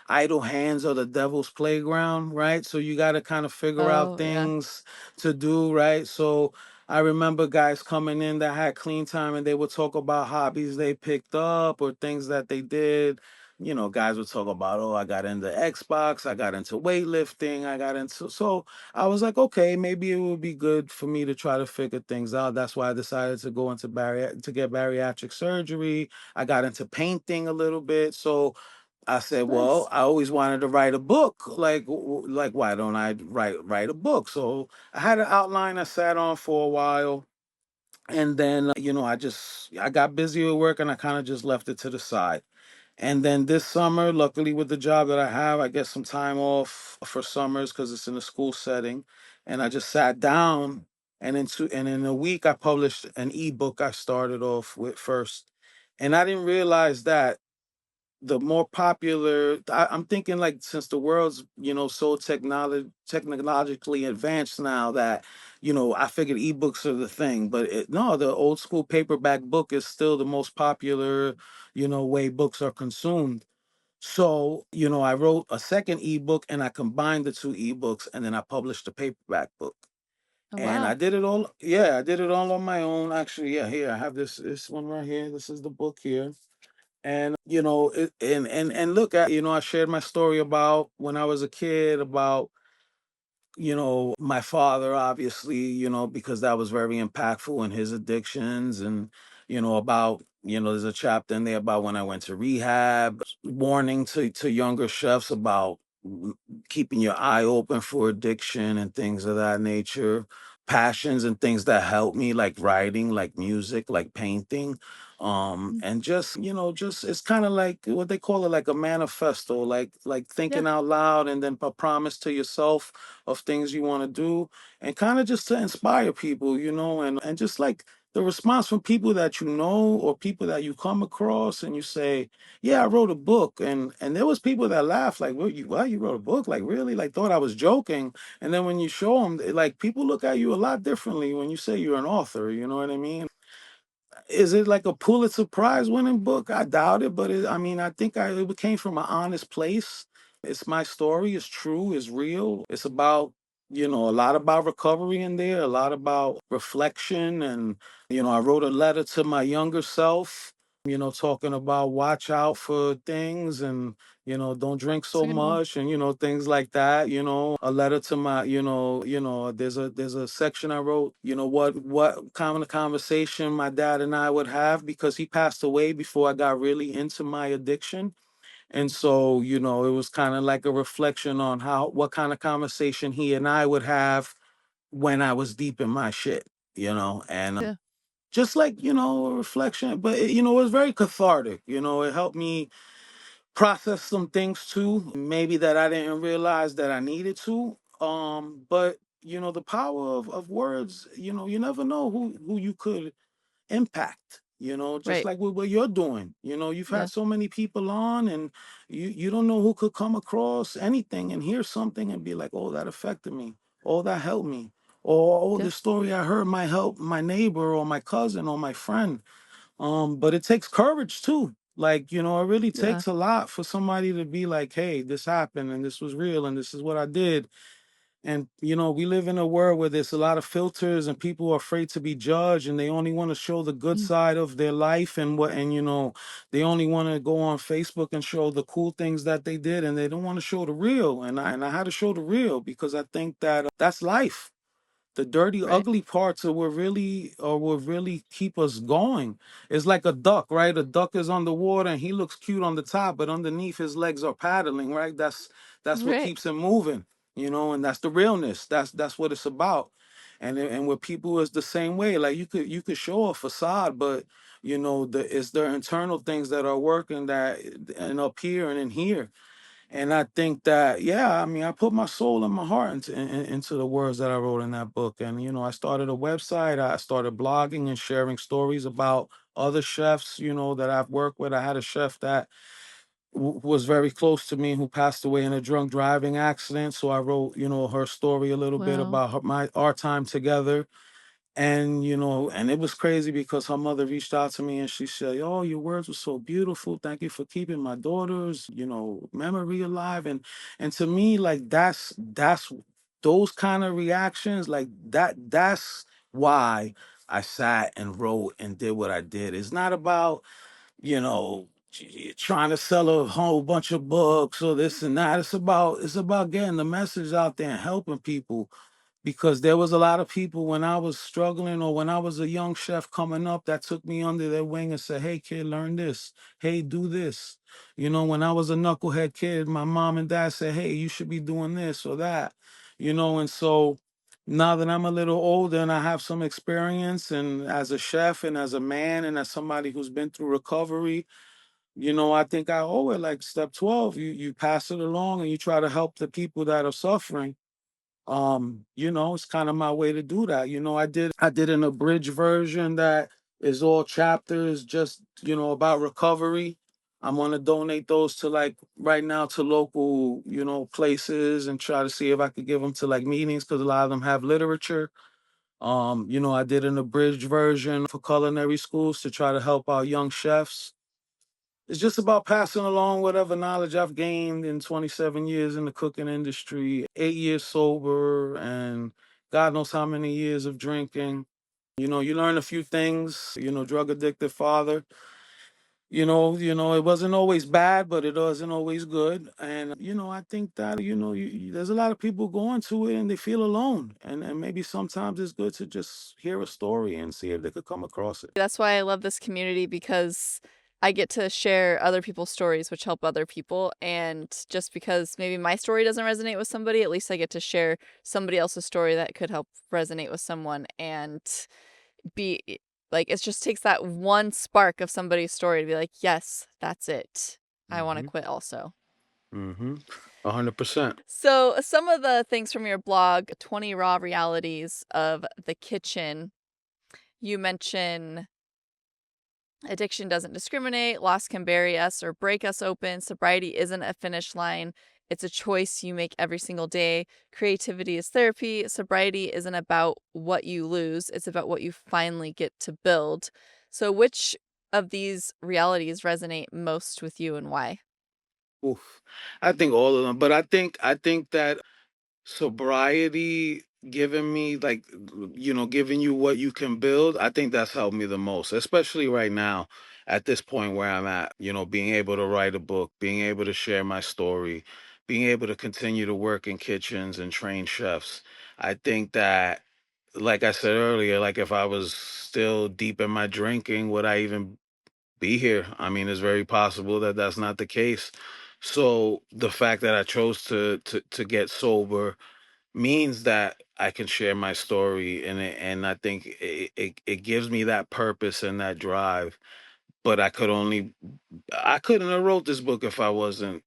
idle hands are the devil's playground, right? So you got to kind of figure out Oh, yeah. things to do, right? So I remember guys coming in that had clean time and they would talk about hobbies they picked up or things that they did. Guys would talk about, oh, I got into Xbox, I got into weightlifting, I got into, so I was like, okay, maybe it would be good for me to try to figure things out. That's why I decided to go into to get bariatric surgery. I got into painting a little bit. So I said, well, Nice. I always wanted to write a book. Like why don't I write a book? So I had an outline I sat on for a while. And then, I got busy with work and I kind of just left it to the side. And then this summer, luckily with the job that I have, I get some time off for summers because it's in a school setting. And I just sat down, and in a week I published an ebook I started off with first. And I didn't realize that the more popular, I'm thinking like since the world's, so technologically advanced now that, I figured ebooks are the thing, but no, the old school paperback book is still the most popular, way books are consumed. So, I wrote a second ebook and I combined the two ebooks and then I published the paperback book. Oh, And I wow. did it all, yeah, I did it all on my own. Actually, yeah, here I have this one right here. This is the book here. And and look at, I shared my story about when I was a kid, about my father, obviously, because that was very impactful in his addictions. And about, there's a chapter in there about when I went to rehab, warning to younger chefs about keeping your eye open for addiction and things of that nature, passions and things that help me, like writing, like music, like painting. Mm. And just, just it's kind of like what they call it, like a manifesto, like Yeah. thinking out loud, and then a promise to yourself of things you want to do, and kind of just to inspire people, and just like the response from people that you know or people that you come across, and you say, yeah, I wrote a book. And there was people that laughed, like, what, you wrote a book, like, really, like, thought I was joking. And then when you show them, like, people look at you a lot differently when you say you're an author, you know what I mean? Is it like a Pulitzer Prize winning book? I doubt it, but I mean, I think it came from an honest place. It's my story. It's true. It's real. It's about, a lot about recovery in there, a lot about reflection. And, I wrote a letter to my younger self, talking about watch out for things, and, don't drink It's so a good one. much, and, things like that, a letter to my, there's a section I wrote, what kind of conversation my dad and I would have, because he passed away before I got really into my addiction. And so, it was kind of like a reflection on what kind of conversation he and I would have when I was deep in my shit, and Yeah. just like, a reflection, but it was very cathartic. It helped me process some things too, maybe that I didn't realize that I needed to. But the power of words, you never know who you could impact, just Right. like with what you're doing. You've Yeah. had so many people on, and you don't know who could come across anything and hear something and be like, oh, that affected me, oh, that helped me, or oh, Yeah. the story I heard might help my neighbor or my cousin or my friend. But it takes courage too. Like, it really Yeah. takes a lot for somebody to be like, hey, this happened and this was real and this is what I did. And, we live in a world where there's a lot of filters and people are afraid to be judged, and they only want to show the good Mm. side of their life, and they only want to go on Facebook and show the cool things that they did, and they don't want to show the real. And I had to show the real, because I think that that's life. The dirty, Right. ugly parts will really keep us going. It's like a duck, right? A duck is underwater and he looks cute on the top, but underneath his legs are paddling, right? That's what Right. keeps him moving, and that's the realness. That's what it's about. And with people is the same way. Like you could show a facade, but it's their internal things that are working, that and up here and in here. And I think that, yeah, I mean, I put my soul and my heart into the words that I wrote in that book. And, I started a website, I started blogging and sharing stories about other chefs, that I've worked with. I had a chef that was very close to me, who passed away in a drunk driving accident. So I wrote, her story a little bit Well, about our time together. And and it was crazy because her mother reached out to me and she said, oh, your words were so beautiful, thank you for keeping my daughter's memory alive. And to me, like, that's those kind of reactions, like that's why I sat and wrote and did what I did. It's not about trying to sell a whole bunch of books or this and that. It's about getting the message out there and helping people, because there was a lot of people when I was struggling, or when I was a young chef coming up, that took me under their wing and said, hey, kid, learn this. Hey, do this. When I was a knucklehead kid, my mom and dad said, hey, you should be doing this or that. And so now that I'm a little older and I have some experience, and as a chef and as a man and as somebody who's been through recovery, I think I owe it, like step 12. You pass it along and you try to help the people that are suffering. It's kind of my way to do that. I did an abridged version that is all chapters, just about recovery. I'm gonna donate those to like right now to local, places and try to see if I could give them to like meetings because a lot of them have literature. I did an abridged version for culinary schools to try to help our young chefs. It's just about passing along whatever knowledge I've gained in 27 years in the cooking industry, 8 years sober, and God knows how many years of drinking. You learn a few things, drug addicted father. It wasn't always bad, but it wasn't always good. And, I think that, there's a lot of people going to it and they feel alone. And maybe sometimes it's good to just hear a story and see if they could come across it. That's why I love this community because I get to share other people's stories, which help other people. And just because maybe my story doesn't resonate with somebody, at least I get to share somebody else's story that could help resonate with someone and be like, it just takes that one spark of somebody's story to be like, yes, that's it. I want to Mm-hmm. quit also. Mm-hmm. 100%. So, some of the things from your blog, 20 Raw Realities of the Kitchen, you mention addiction doesn't discriminate, loss can bury us or break us open, sobriety isn't a finish line. It's a choice you make every single day. Creativity is therapy. Sobriety isn't about what you lose, it's about what you finally get to build. So, which of these realities resonate most with you and why? Oof. I think all of them, but I think that sobriety giving me like giving you what you can build, I think that's helped me the most, especially right now at this point where I'm at, being able to write a book, being able to share my story, being able to continue to work in kitchens and train chefs. I think that, like I said earlier, like if I was still deep in my drinking, would I even be here? I mean, it's very possible that that's not the case. So the fact that I chose to get sober means that I can share my story, and I think it gives me that purpose and that drive. But I couldn't have wrote this book if I wasn't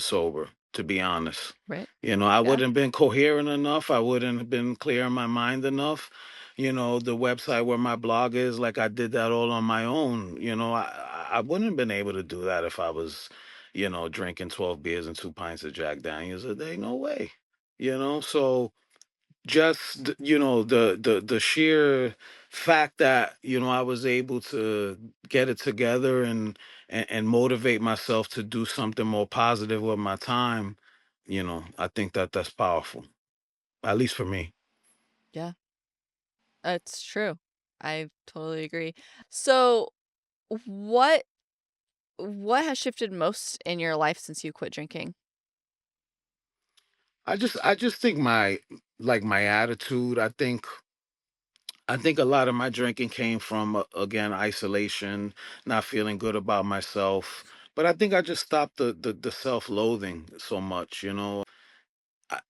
sober, to be honest. Right? I Yeah. wouldn't have been coherent enough. I wouldn't have been clear in my mind enough. The website where my blog is, like I did that all on my own. I wouldn't have been able to do that if I was, drinking 12 beers and 2 pints of Jack Daniels a day. No way. So just the sheer fact that I was able to get it together and motivate myself to do something more positive with my time, I think that that's powerful, at least for me. Yeah. It's true. I totally agree. So, what what has shifted most in your life since you quit drinking? I just think my attitude, I think a lot of my drinking came from, again, isolation, not feeling good about myself. But I think I just stopped the self-loathing so much. I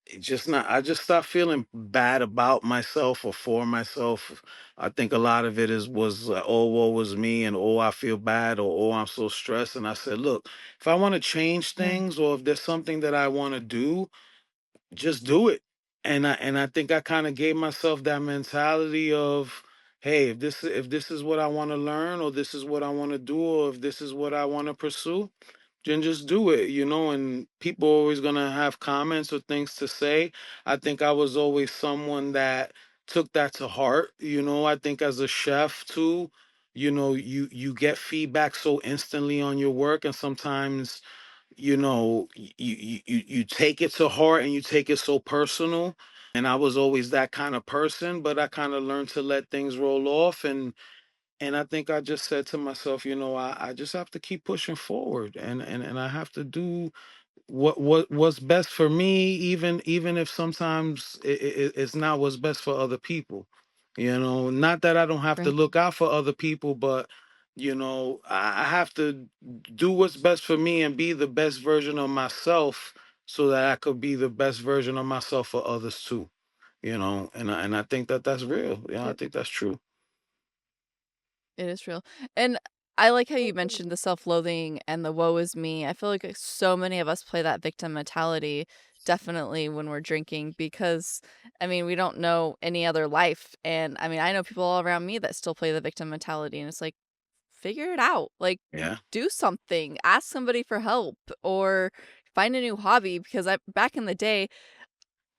just stopped feeling bad about myself or for myself. I think a lot of it was oh, woe was me, and oh, I feel bad, or oh, I'm so stressed. And I said, look, if I want to change Yeah. things, or if there's something that I want to do, just do it. And I think I kind of gave myself that mentality of, hey, if this is what I want to learn, or this is what I want to do, or if this is what I want to pursue, then just do it. And people are always gonna have comments or things to say. I think I was always someone that took that to heart. I think as a chef too, you get feedback so instantly on your work, and sometimes you take it to heart and you take it so personal. And I was always that kind of person, but I kind of learned to let things roll off. And I think I just said to myself, I just have to keep pushing forward, and I have to do what's best for me, even if sometimes it's not what's best for other people. Not that I don't have to Right. look out for other people, but I have to do what's best for me and be the best version of myself, so that I could be the best version of myself for others too. And I think that that's real. I It think that's true. it is real. And I like how you mentioned the self-loathing and the woe is me. I feel like so many of us play that victim mentality definitely when we're drinking because I mean, we don't know any other life. And I mean, I know people all around me that still play the victim mentality and it's like figure it out. Like, Yeah. do something, ask somebody for help, or find a new hobby because I back in the day,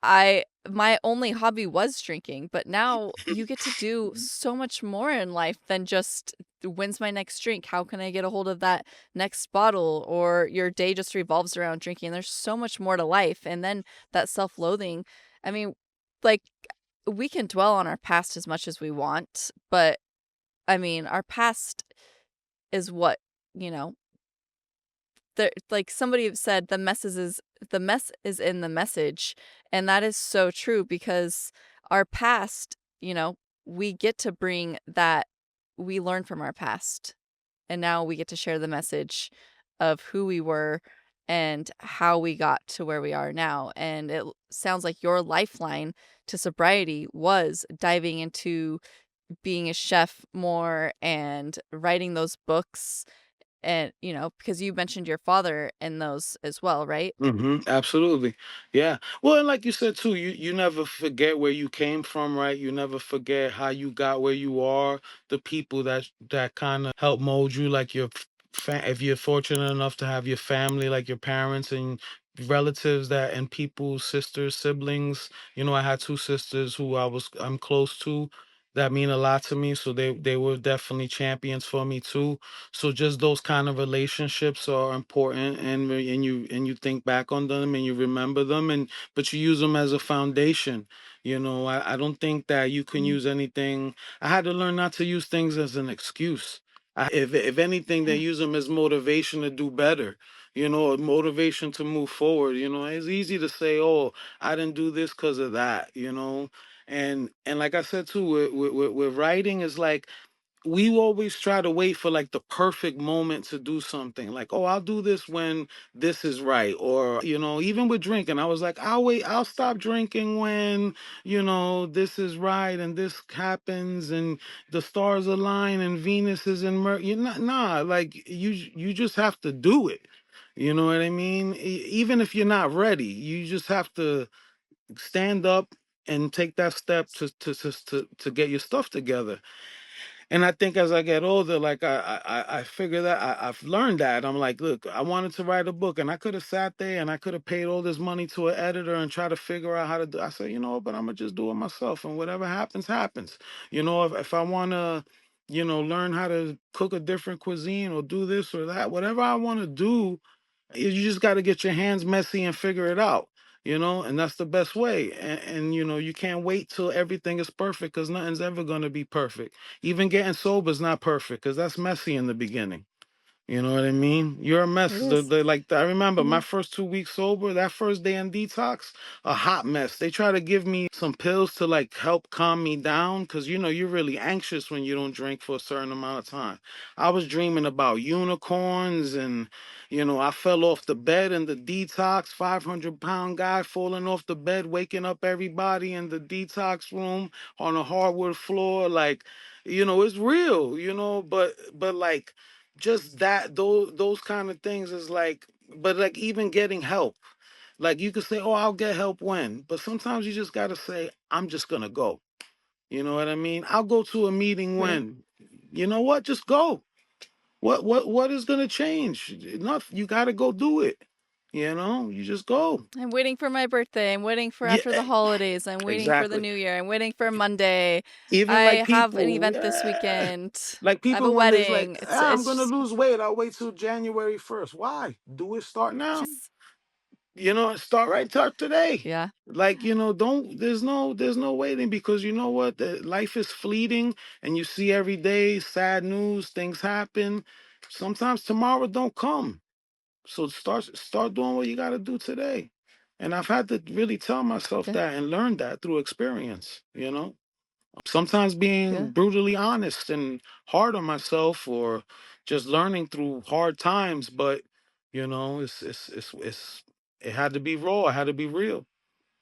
I my only hobby was drinking, but now you get to do so much more in life than just when's my next drink? How can I get a hold of that next bottle? Or your day just revolves around drinking. There's so much more to life. And then that self-loathing. I mean, like we can dwell on our past as much as we want, but I mean, our past is what, you know, there like somebody said the mess is in the message, and that is so true because our past, we get to bring that we learn from our past, and now we get to share the message of who we were and how we got to where we are now, and sounds like your lifeline to sobriety was diving into being a chef more and writing those books and, because you mentioned your father in those as well, right? Absolutely. Yeah. Well, and like you said too, you never forget where you came from, right? You never forget how you got where you are, the people that kind of help mold you, like if you're fortunate enough to have your family, like your parents and relatives that and people, sisters, siblings. I had two sisters who I'm close to that mean a lot to me, so they were definitely champions for me too. So just those kind of relationships are important, and you think back on them and you remember them, and but you use them as a foundation. I don't think that you can Mhm. use anything. I had to learn not to use things as an excuse. If anything, they Yeah. use them as motivation to do better. Or motivation to move forward. It's easy to say, "Oh, I didn't do this because of that." And like I said too, with writing is like we always try to wait for like the perfect moment to do something, like, oh, I'll do this when this is right, or even with drinking, I was like, I'll stop drinking when this is right and this happens and the stars align and Venus is in nah, like you just have to do it. You know what I mean? Even if you're not ready, you just have to stand up and take that step to get your stuff together. And I think as I get older, like I figure that I've learned that. I'm like, look, I wanted to write a book, and I could have sat there and I could have paid all this money to an editor and try to figure out how to do. I said, but I'm gonna just do it myself, and whatever happens, happens. If I want to, learn how to cook a different cuisine or do this or that, whatever I want to do, you just got to get your hands messy and figure it out. And that's the best way. And you can't wait till everything is perfect, because nothing's ever going to be perfect. Even getting sober is not perfect, because that's messy in the beginning. You know what I mean? You're a mess. It is. Like I remember my Mhm. first 2 weeks sober, that first day in detox, a hot mess. They try to give me some pills to like help calm me down, because you're really anxious when you don't drink for a certain amount of time. I was dreaming about unicorns, and I fell off the bed in the detox, 500-pound guy falling off the bed, waking up everybody in the detox room on a hardwood floor. Like, it's real, but like just that those kind of things is like, but like even getting help, like you could say, oh, I'll get help when, but sometimes you just got to say, I'm just gonna go. You know what I mean? I'll go to a meeting Yeah. when. You know what? Just go. What is gonna change? Enough. You got to go do it. You just go. I'm waiting for my birthday. I'm waiting for Yeah, after the holidays. I'm waiting for the exactly. new year. I'm waiting for Monday. Even like I have an people, event this yeah. weekend. Like I have a people when there's like, wedding. It's ah, I'm it's gonna just lose weight, I'll wait till January 1st. Why? Do it, start now. yes. Start right, start today. Yeah. Like, don't there's no waiting, because you know what, life is fleeting, and you see every day sad news, things happen. Sometimes tomorrow don't come. So start doing what you got to do today. And I've had to really tell myself Yeah. that and learn that through experience. Sometimes Yeah. being brutally honest and hard on myself, or just learning through hard times, but it had to be raw, it had to be real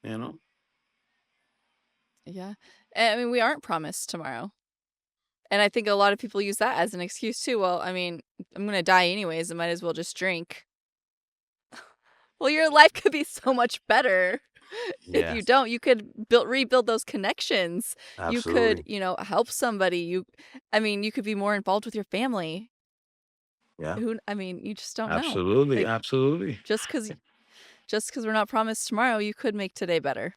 you know Yeah. And I mean, we aren't promised tomorrow. And I think a lot of people use that as an excuse too. Well, I mean, I'm gonna die anyways. I might as well just drink. Well, your life could be so much better. If Yeah, you don't, you could rebuild those connections. You could, absolutely. help somebody. I mean, you could be more involved with your family. Yeah, I mean, you just don't know. absolutely, Like, absolutely. just because just because 'cause we're not promised tomorrow, you could make today better.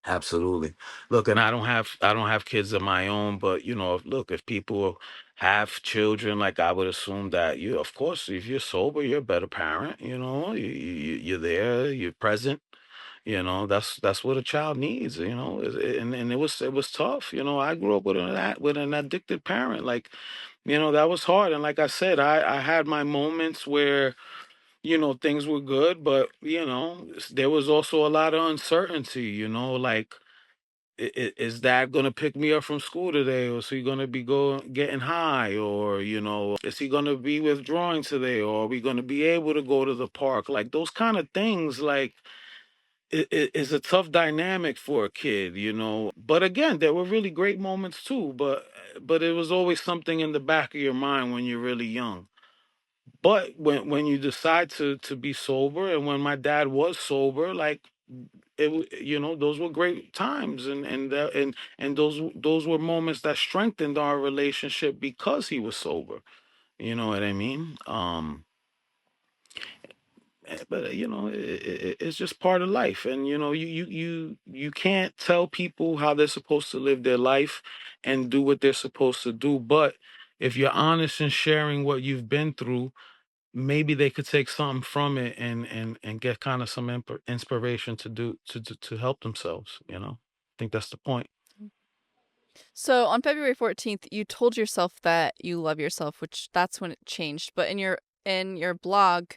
Absolutely. Look, and I don't have kids of my own, but if people have children, like I would assume that of course, if you're sober, you're a better parent. You're there, you're present. That's what a child needs. And it was tough. I grew up with an addicted parent. Like, that was hard. And like I said, I had my moments where things were good, but there was also a lot of uncertainty. Like is dad gonna pick me up from school today, or is he gonna be going getting high, or is he gonna be withdrawing today, or are we gonna be able to go to the park? Like those kind of things, like it is a tough dynamic for a kid. But again, there were really great moments too. But it was always something in the back of your mind when you're really young. But when you decide to be sober, and when my dad was sober, like those were great times, and those were moments that strengthened our relationship because he was sober. You know what I mean? But it's just part of life, and you can't tell people how they're supposed to live their life and do what they're supposed to do. But if you're honest in sharing what you've been through, maybe they could take something from it and get kind of some inspiration to help themselves. I think that's the point. So on February 14th, you told yourself that you love yourself, which that's when it changed. But in your blog,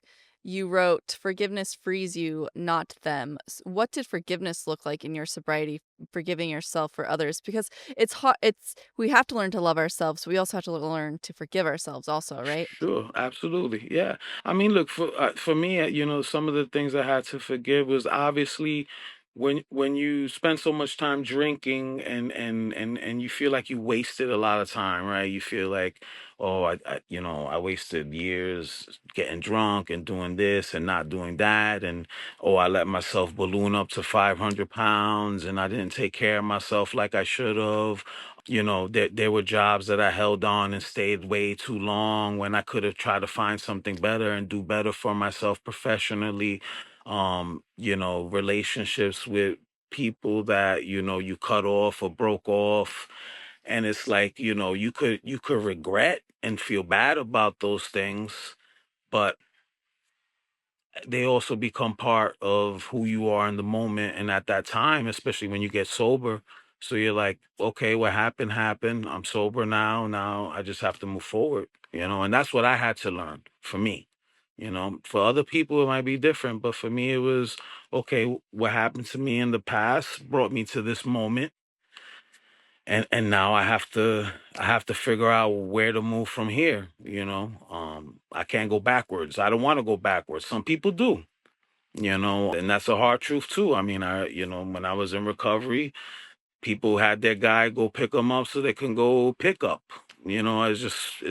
you wrote forgiveness frees you, not them. What did forgiveness look like in your sobriety, forgiving yourself for others? Because it's hard, we have to learn to love ourselves. We also have to learn to forgive ourselves also, right? Sure, absolutely. Yeah. I mean, look, for me, some of the things I had to forgive was obviously when you spend so much time drinking and you feel like you wasted a lot of time, right? You feel like, oh, I wasted years getting drunk and doing this and not doing that, and oh, I let myself balloon up to 500 pounds and I didn't take care of myself like I should have. There were jobs that I held on and stayed way too long when I could have tried to find something better and do better for myself professionally. Relationships with people that you cut off or broke off. And it's like, you could regret and feel bad about those things, but they also become part of who you are in the moment and at that time, especially when you get sober. So you're like, okay, what happened happened. I'm sober now. Now I just have to move forward, and that's what I had to learn for me. For other people it might be different, but for me it was okay. What happened to me in the past brought me to this moment, and now I have to figure out where to move from here. I can't go backwards. I don't want to go backwards. Some people do, and that's a hard truth too. I mean, when I was in recovery, people had their guy go pick them up so they can go pick up. It's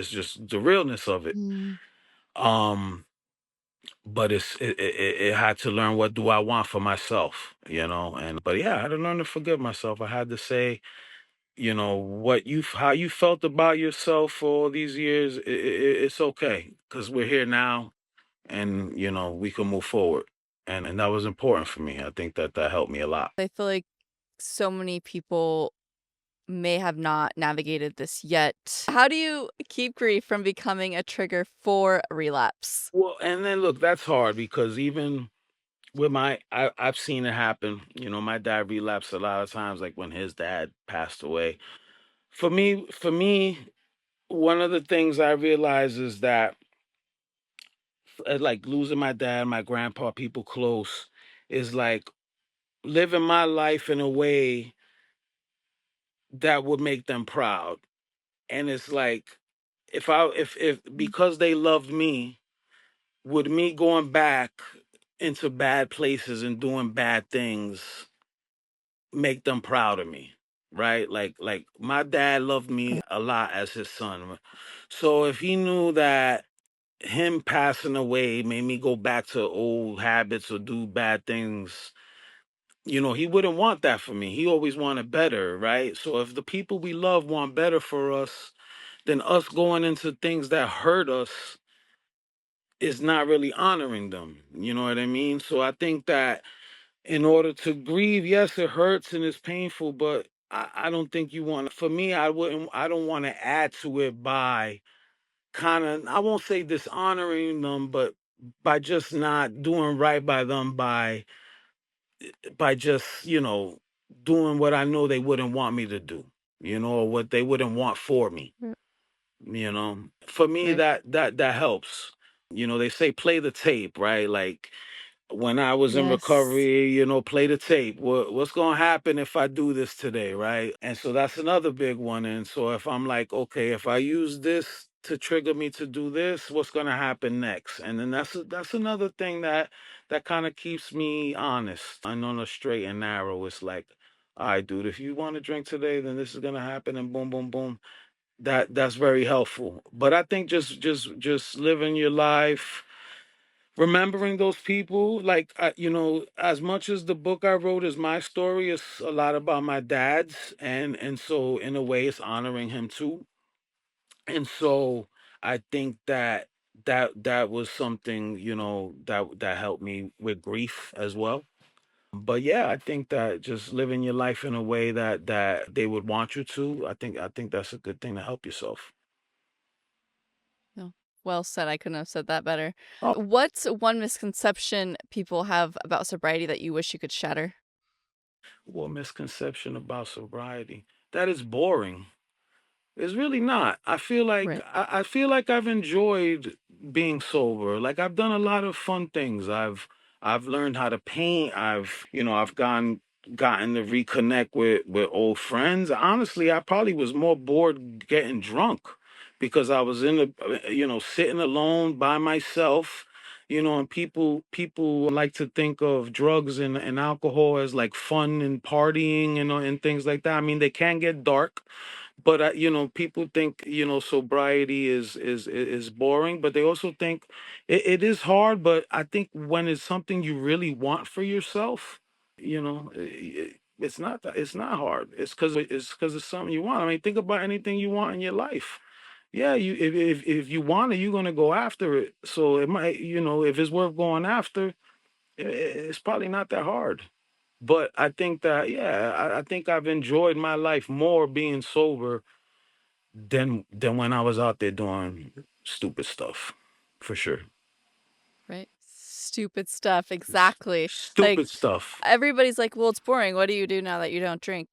just the realness of it. Mm. Um, but it had to learn, what do I want for myself, and but yeah, I had to learn to forgive myself. I had to say, how you felt about yourself for all these years, it's okay because we're here now, and we can move forward, and that was important for me. I think that helped me a lot. I feel like so many people may have not navigated this yet. How do you keep grief from becoming a trigger for relapse? Well, and then look, that's hard because even with I've seen it happen. My dad relapsed a lot of times, like when his dad passed away. For me, one of the things I realized is that, like losing my dad, my grandpa, people close, is like living my life in a way that would make them proud. And it's like, if Mm. because they loved me, would me going back into bad places and doing bad things make them proud of me, right? Like my dad loved me a lot as his son. So if he knew that him passing away made me go back to old habits or do bad things, he wouldn't want that for me. He always wanted better, right? So if the people we love want better for us, then us going into things that hurt us is not really honoring them. You know what I mean? So I think that in order to grieve, yes, it hurts and it's painful, but I don't think you want, for me, I don't want to add to it by kind of, I won't say dishonoring them, but by just not doing right by them, by just, doing what I know they wouldn't want me to do, or what they wouldn't want for me. Mm. For me, Right. that helps. They say play the tape, right? Like when I was in Yes. recovery, play the tape. What's gonna happen if I do this today, right? And so that's another big one. And so if I'm like, okay, if I use this to trigger me to do this, what's gonna happen next? And then that's another thing that kind of keeps me honest and on a straight and narrow. It's like, all right, dude, if you want to drink today, then this is gonna happen, and boom, boom, boom. That's very helpful. But I think just living your life, remembering those people, like as much as the book I wrote is my story, it's a lot about my dad's, and so in a way it's honoring him too. And so I think that was something, that helped me with grief as well. But yeah, I think that just living your life in a way that they would want you to, I think that's a good thing to help yourself. No. Well said. I couldn't have said that better. Oh, What's one misconception people have about sobriety that you wish you could shatter? what misconception about sobriety? That is boring. It's really not. Right. I feel like I've enjoyed being sober. Like I've done a lot of fun things. I've learned how to paint. I've gotten to reconnect with old friends. Honestly, I probably was more bored getting drunk because I was in the sitting alone by myself. And people like to think of drugs and alcohol as like fun and partying and things like that. I mean, they can get dark, but people think sobriety is boring, but they also think it is hard. But I think when it's something you really want for yourself, it's not hard. It's because it's something you want. I mean, think about anything you want in your life. Yeah, if you want it, you're gonna go after it. So it might, if it's worth going after, it's probably not that hard. But I think that, yeah, I think I've enjoyed my life more being sober than when I was out there doing stupid stuff, for sure. Right. Stupid stuff. S- Exactly. Like Stupid stuff. everybody's like, "Well, it's boring. What do you do now that you don't drink?"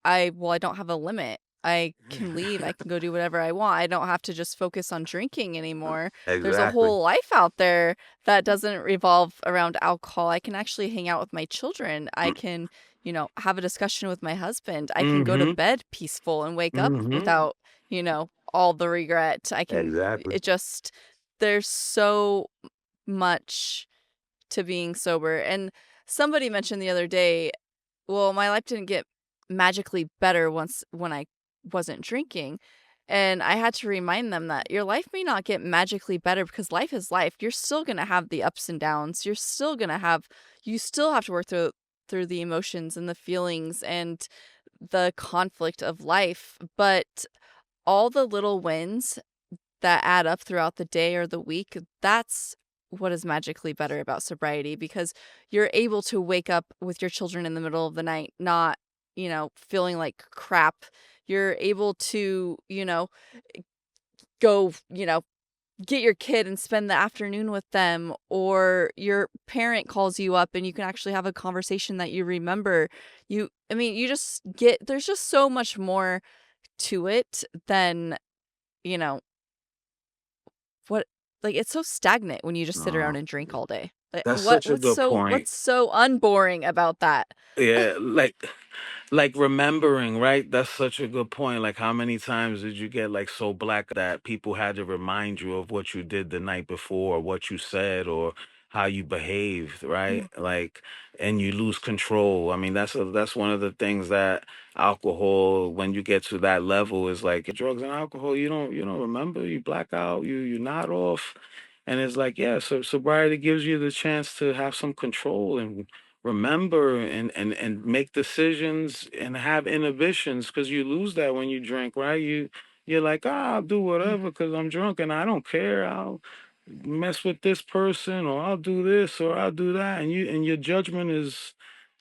I don't have a limit. I can leave. I can go do whatever I want. I don't have to just focus on drinking anymore. There's a Exactly. whole life out there that doesn't revolve around alcohol. I can actually hang out with my children. I can, have a discussion with my husband. I can go to Mm-hmm. bed peaceful and wake up Mm-hmm. without, all the regret. Exactly. It just, there's so much to being sober. And somebody mentioned the other day, well, my life didn't get magically better once when I wasn't drinking. And I had to remind them that your life may not get magically better because life is life. You're still going to have the ups and downs. You still have to work through the emotions and the feelings and the conflict of life. But all the little wins that add up throughout the day or the week, that's what is magically better about sobriety because you're able to wake up with your children in the middle of the night, not, feeling like crap. You're able to, go, get your kid and spend the afternoon with them, or your parent calls you up and you can actually have a conversation that you remember. I mean, there's just so much more to it than, you know, what like, it's so stagnant when you just sit around Oh, and drink all day. Like, that's such a good point. what's so unboring about that? Yeah, like remembering, right? That's such a good point. Like how many times did you get like so black that people had to remind you of what you did the night before, or what you said, or how you behaved, right? Yeah. Like, and you lose control. I mean, that's one of the things that alcohol, when you get to that level, is like drugs and alcohol, you don't remember, you black out, you nod off. And it's like, yeah, so sobriety gives you the chance to have some control and remember and make decisions and have inhibitions, because you lose that when you drink, right? You're like, ah, I'll do Mm, whatever because I'm drunk and I don't care. I'll mess with this person, or I'll do this, or I'll do that, and your judgment is,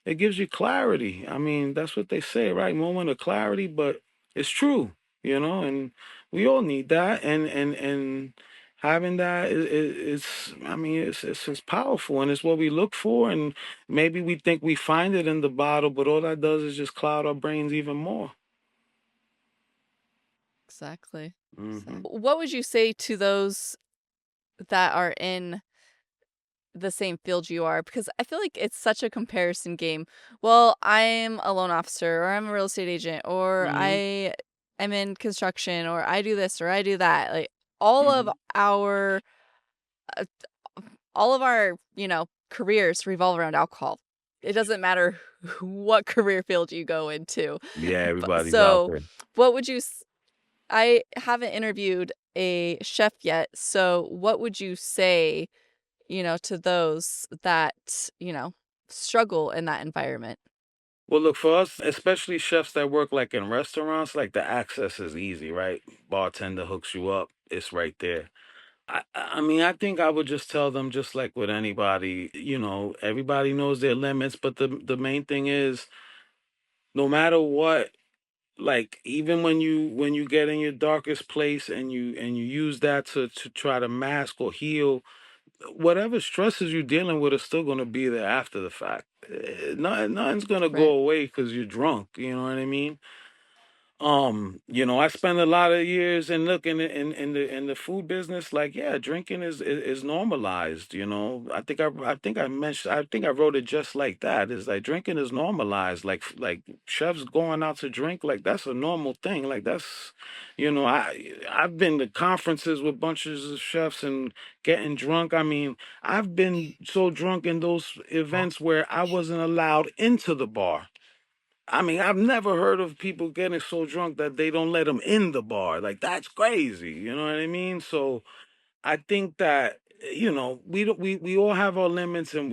it gives you clarity. I mean, that's what they say, right? Moment of clarity, but it's true, and we all need that, and having that is, I mean, it's powerful, and it's what we look for, and maybe we think we find it in the bottle, but all that does is just cloud our brains even more. exactly. Hmm. What would you say to those that are in the same field you are? Because I feel like it's such a comparison game. Well, I'm a loan officer, or I'm a real estate agent, or Hmm. I am in construction, or I do this, or I do that. Like all of Hmm. our, uh, all of our, careers revolve around alcohol. It doesn't matter what career field you go into. Yeah, But everybody's out so, there. what would you? I haven't interviewed a chef yet. So, what would you say? To those that, struggle in that environment. Well, look, for us, especially chefs that work like in restaurants, like the access is easy, right? Bartender hooks you up, it's right there. I mean, I think I would just tell them, just like with anybody, everybody knows their limits, but the main thing is, no matter what, like even when you get in your darkest place and you use that to try to mask or heal whatever stresses you're dealing with, are still going to be there after the fact. Nothing's going to go Right. away because you're drunk, you know what I mean? I spend a lot of years, and look, in the food business, like, yeah, drinking is normalized. I think I wrote it just like that. It's like drinking is normalized. Like chefs going out to drink, like that's a normal thing. Like that's, I've been to conferences with bunches of chefs and getting drunk. I mean, I've been so drunk in those events where I wasn't allowed into the bar. I mean, I've never heard of people getting so drunk that they don't let them in the bar. Like that's crazy. You know what I mean? So I think that we all have our limits, and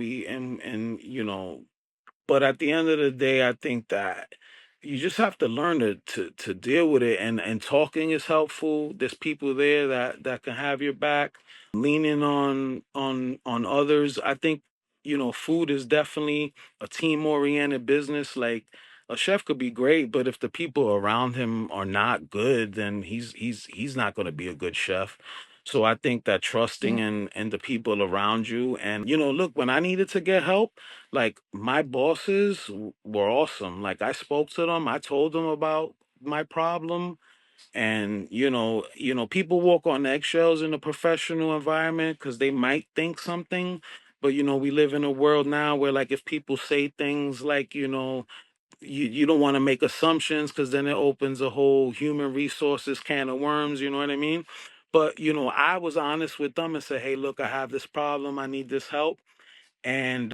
but at the end of the day, I think that you just have to learn to deal with it, and talking is helpful. There's people there that can have your back. Leaning on others. I think food is definitely a team oriented business. Like a chef could be great, but if the people around him are not good, then he's not going to be a good chef. So I think that trusting Mhm. in the people around you, and look, when I needed to get help, like my bosses were awesome. Like I spoke to them, I told them about my problem, and people walk on eggshells in a professional environment because they might think something, but we live in a world now where, like, if people say things like, you don't want to make assumptions, because then it opens a whole human resources can of worms, you know what I mean? But I was honest with them and said, hey, look, I have this problem, I need this help. And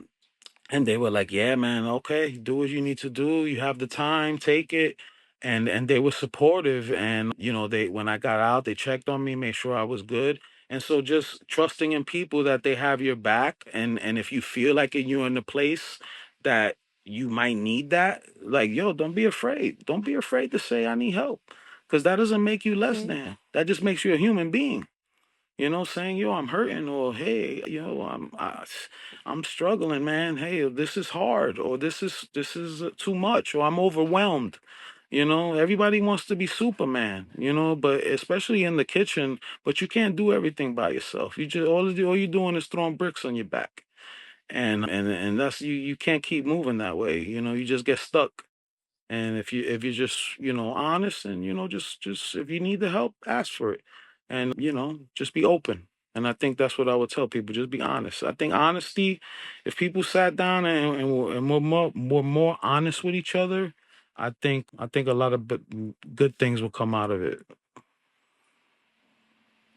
they were like, "Yeah, man, okay, do what you need to do. You have the time, take it." And they were supportive. And they, when I got out, they checked on me, made sure I was good. And so just trusting in people that they have your back, and if you feel like you're in a place that you might need that, like, yo, don't be afraid. Don't be afraid to say I need help, because that doesn't make you less Right. than. That just makes you a human being, saying, yo, I'm hurting, or hey, I'm struggling, man. Hey, this is hard, or this is too much, or I'm overwhelmed. Everybody wants to be Superman, but especially in the kitchen, but you can't do everything by yourself. You just all you're doing is throwing bricks on your back. And that's, you can't keep moving that way. You just get stuck. And if you're just honest, and just if you need the help, ask for it, and just be open. And I think that's what I would tell people: just be honest. I think honesty, if people sat down and were more honest with each other, I think a lot of good things will come out of it.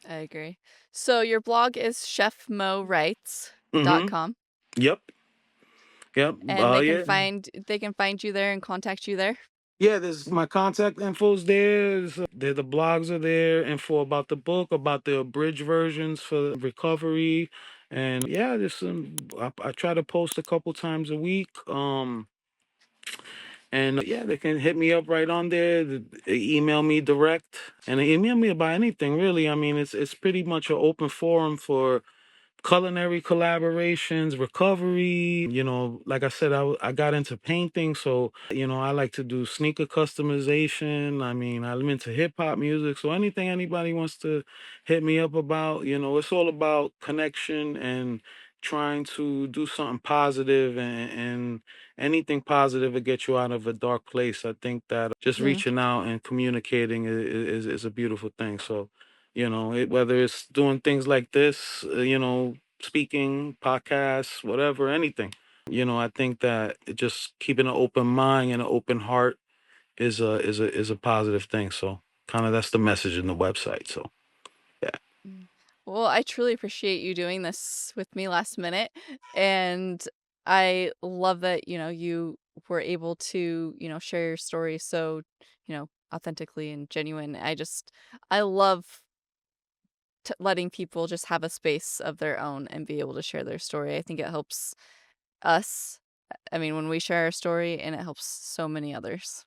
I agree. So your blog is Hmm. chefmowrites.com, Yep. Yep. and they can Yeah. find you there and contact you there. Yeah, there's my contact info's there. The blogs are there, info about the book, about the abridged versions for recovery, And yeah, just I try to post a couple times a week. And yeah, they can hit me up right on there. They email me direct, and they email me about anything really. I mean, it's pretty much an open forum for culinary collaborations, recovery. Like I said, I got into painting, so I like to do sneaker customization. I mean, I'm into hip hop music, so anything anybody wants to hit me up about, it's all about connection and trying to do something positive, and anything positive to get you out of a dark place. I think that just Mm, reaching out and communicating is a beautiful thing. So whether it's doing things like this, speaking, podcasts, whatever, anything. I think that just keeping an open mind and an open heart is a positive thing. So kind of that's the message in the website. So yeah. mm. Well, I truly appreciate you doing this with me last minute, and I love that, you were able to, share your story so, authentically and genuine. I love letting people just have a space of their own and be able to share their story. I think it helps us. I mean, when we share our story, and it helps so many others.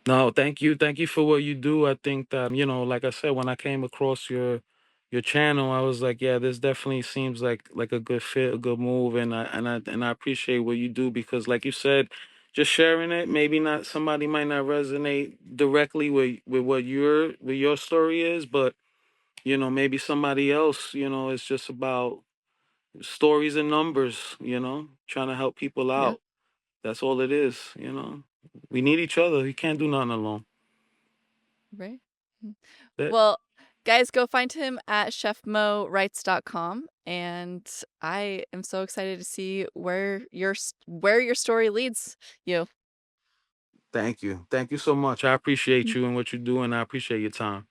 No, thank you for what you do. I think that like I said, when I came across your channel, I was like, yeah, this definitely seems like a good fit, a good move, and I appreciate what you do because, like you said, just sharing it, maybe not somebody might not resonate directly with what your story is, but maybe somebody else, it's just about stories and numbers, trying to help people Yeah, out. That's all it is. We need each other. You can't do nothing alone. right? Mm. That Well, guys, go find him at chefmowrites.com, and I am so excited to see where your story leads you. Thank you. Thank you so much. I appreciate Mm. you and what you do, and I appreciate your time.